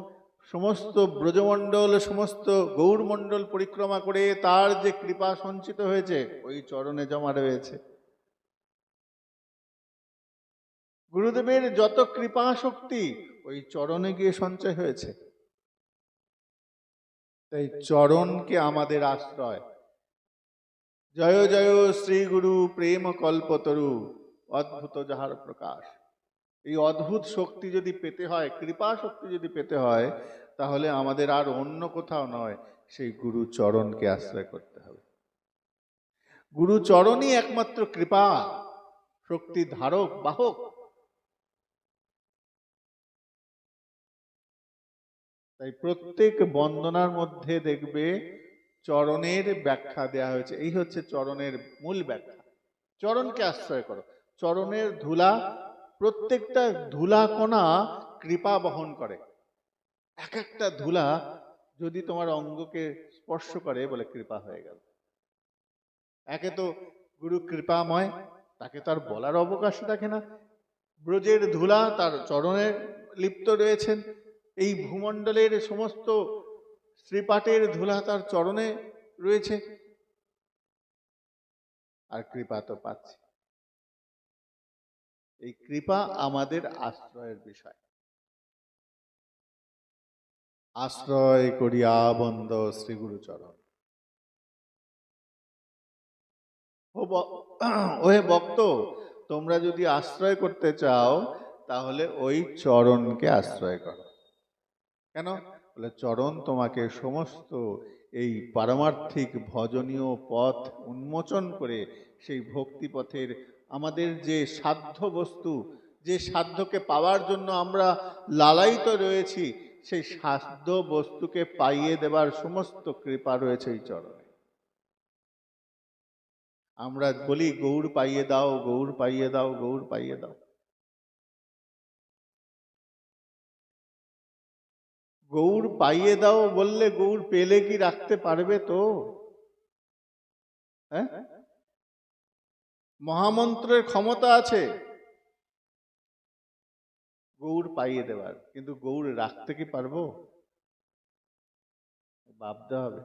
সমস্ত ব্রজমণ্ডল, সমস্ত গৌরমণ্ডল পরিক্রমা করে তার যে কৃপা সঞ্চিত হয়েছে ওই চরণে জমা রয়েছে। গুরুদেবের যত কৃপা শক্তি ওই চরণে গিয়ে সঞ্চয় হয়েছে। তাই চরণকে আমাদের আশ্রয়। জয় জয় শ্রী গুরু প্রেম কল্পতরু, অদ্ভুত যাহার প্রকাশ। এই অদ্ভুত শক্তি যদি পেতে হয়, কৃপা শক্তি যদি পেতে হয়, তাহলে আমাদের আর অন্য কোথাও নয়, সেই গুরু চরণকে আশ্রয় করতে হবে। গুরু চরণই একমাত্র কৃপা শক্তি ধারক বাহক। তাই প্রত্যেক বন্দনার মধ্যে দেখবে চরণের ব্যাখ্যা দেয়া হয়েছে। এই হচ্ছে চরণের মূল ব্যাখ্যা। চরণকে আশ্রয় করো। চরণের ধুলা, প্রত্যেকটা ধুলা কণা কৃপা বহন করে। এক একটা ধুলা যদি তোমার অঙ্গকে স্পর্শ করে, বলে কৃপা হয়ে গেল। একে তো গুরু কৃপাময়, তাকে তার বলার অবকাশ রাখে না। ব্রজের ধুলা তার চরণে লিপ্ত রয়েছেন। এই ভূমণ্ডলের সমস্ত শ্রীপাটের ধুলা তার চরণে রয়েছে। আর কৃপা তো পাচ্ছি। এই কৃপা আমাদের আশ্রয়ের বিষয়। আশ্রয় করিয়া বন্দ শ্রী গুরু চরণ। ওহে ভক্ত, তোমরা যদি আশ্রয় করতে চাও তাহলে ওই চরণকে আশ্রয় করো। কেন? বলে চরণ তোমাকে সমস্ত এই পারমার্থিক ভজনীয় পথ উন্মোচন করে সেই ভক্তি পথের আমাদের যে সাধ্য বস্তু, যে সাধ্যকে পাওয়ার জন্য আমরা লালায়িত রয়েছি, সেই সাধ্য বস্তুকে পাইয়ে দেবার সমস্ত কৃপা রয়েছে এই চরণে। আমরা বলি গৌর পাইয়ে দাও, গৌর পাইয়ে দাও, গৌর পাইয়ে দাও। গৌর পাইয়ে দাও বললে গৌর পেলে কি রাখতে পারবে তো? হ্যাঁ, মহামন্ত্রের ক্ষমতা আছে গৌর পাইয়ে দেওয়ার, কিন্তু গৌর রাখতে কি পারবো? ভাবতে হবে,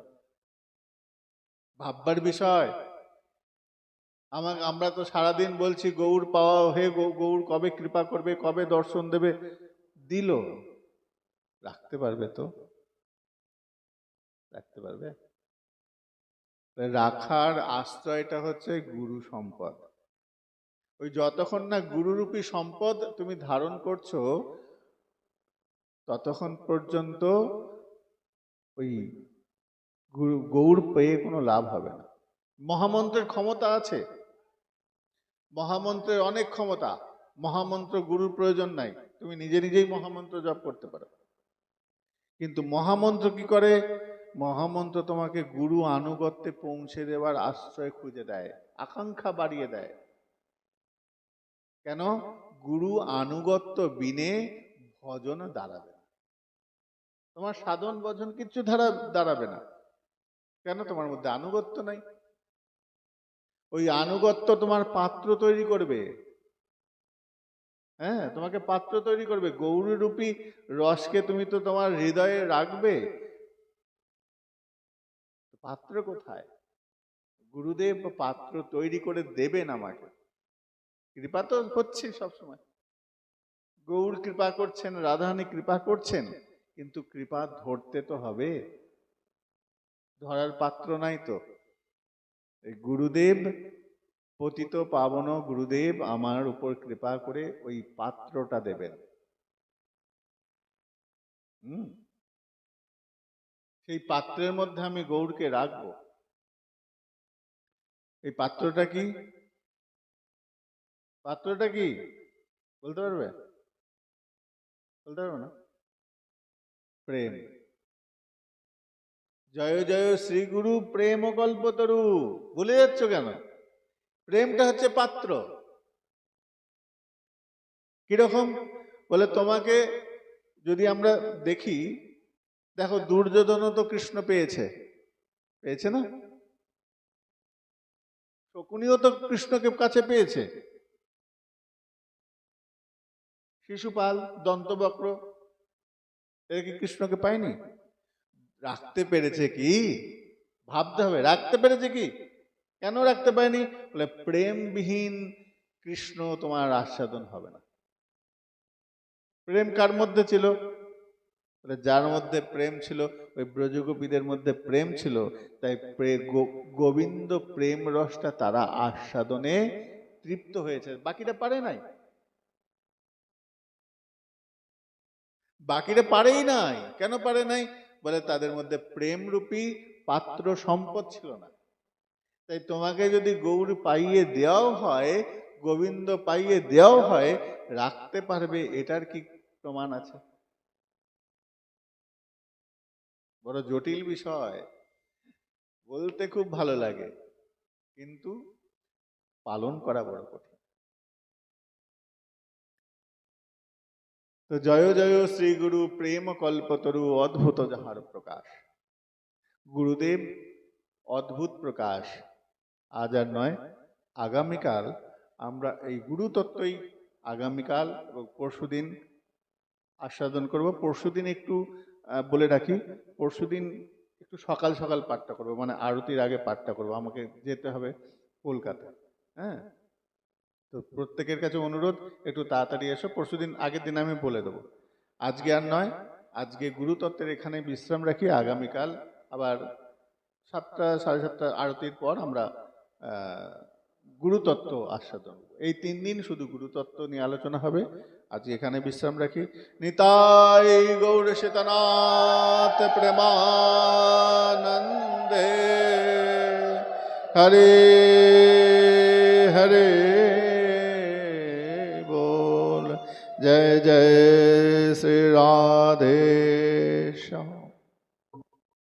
ভাববার বিষয়। আমরা তো সারাদিন বলছি গৌর পাওয়া, হে গৌর কবে কৃপা করবে, কবে দর্শন দেবে। দিল, রাখতে পারবে তো? রাখতে পারবে? রাখার আশ্রয়টা হচ্ছে গুরু সম্পদ। ওই যতক্ষণ না গুরুরূপী সম্পদ তুমি ধারণ করছো, ততক্ষণ পর্যন্ত ওই গৌর পেয়ে কোনো লাভ হবে না। মহামন্ত্রের ক্ষমতা আছে, মহামন্ত্রের অনেক ক্ষমতা। মহামন্ত্র গুরুর প্রয়োজন নাই, তুমি নিজে নিজেই মহামন্ত্র জপ করতে পারো। কিন্তু মহামন্ত্র কি করে? মহামন্ত্র তোমাকে গুরু আনুগত্যে পৌঁছে দেওয়ার আশ্রয় খুঁজে দেয়, আকাঙ্ক্ষা বাড়িয়ে দেয়। কেন? গুরু আনুগত্য বিনে ভজন দাঁড়াবে। তোমার সাধন ভজন কিচ্ছু দাঁড়াবে না। কেন? তোমার মধ্যে আনুগত্য নাই। ওই আনুগত্য তোমার পাত্র তৈরি করবে। হ্যাঁ, তোমাকে পাত্র তৈরি করবে। গৌররূপী রসকে তুমি তো তোমার হৃদয়ে রাখবে, পাত্র কোথায়? গুরুদেব পাত্র তৈরি করে দেবেন আমাকে। কৃপা তো হচ্ছে সবসময়, গৌর কৃপা করছেন, রাধারানী কৃপা করছেন, কিন্তু কৃপা ধরতে তো হবে, ধরার পাত্র নাই তো। এই গুরুদেব, পতিত পাবন গুরুদেব আমার উপর কৃপা করে ওই পাত্রটা দেবেন। সেই পাত্রের মধ্যে আমি গৌরকে রাখবো। এই পাত্রটা কি? পাত্রটা কি বলতে পারবে? বলতে পারবে না? প্রেম। জয় জয় শ্রী গুরু প্রেম কল্পতরু। ভুলে যাচ্ছ কেন? প্রেমটা হচ্ছে পাত্র। কিরকম বলে, তোমাকে যদি আমরা দেখি, দেখো দুর্যোধনও তো কৃষ্ণ পেয়েছে, পেয়েছে না? শকুনিও তো কৃষ্ণকে কাছে পেয়েছে। শিশুপাল, দন্তবক্র, এরা কি কৃষ্ণকে পায়নি? রাখতে পেরেছে কি? ভাবতে হবে, রাখতে পেরেছে কি? কেন রাখতে পারেনি? বলে প্রেমবিহীন কৃষ্ণ তোমার আস্বাদন হবে না। প্রেম কার মধ্যে ছিল? যার মধ্যে প্রেম ছিল, ওই ব্রজগোপীদের মধ্যে প্রেম ছিল, তাই গোবিন্দ প্রেম রসটা তারা আস্বাদনে তৃপ্ত হয়েছে, বাকিরা পারে নাই। বাকিরা পারেই নাই। কেন পারে নাই? বলে তাদের মধ্যে প্রেম রূপী পাত্র সম্পদ ছিল না। তাই তোমাকে যদি গৌর পাইয়ে দেওয়াও হয়, গোবিন্দ পাইয়ে দেওয়াও হয়, রাখতে পারবে এটার কি প্রমাণ আছে? বড় জটিল বিষয়, বলতে খুব ভালো লাগে, কিন্তু পালন করা বড় কঠিন। তো জয় জয় শ্রী গুরু প্রেম কল্পতরু অদ্ভুত যাহার প্রকাশ। গুরুদেব অদ্ভুত প্রকাশ। আজ আর নয়, আগামীকাল আমরা এই গুরু তত্ত্বই আগামীকাল এবং পরশুদিন আস্বাদন করব। পরশুদিন একটু বলে রাখি, পরশুদিন একটু সকাল সকাল পাঠটা করবো, মানে আরতির আগে পাঠটা করবো। আমাকে যেতে হবে কলকাতা। হ্যাঁ, তো প্রত্যেকের কাছে অনুরোধ, একটু তাড়াতাড়ি এসো। পরশুদিন আগের দিন আমি বলে দেবো। আজকে আর নয়, আজকে গুরুতত্ত্বের এখানে বিশ্রাম রাখি। আগামীকাল আবার 7টা, 7:30 আরতির পর আমরা গুরুতত্ত্ব আস্বাদন। এই 3 দিন শুধু গুরুতত্ত্ব নিয়ে আলোচনা হবে। আজ এখানে বিশ্রাম রাখি। নিতাই গৌর সীতানাথ প্রেমানন্দে। হরে হরে बोल। जय जय श्री राधे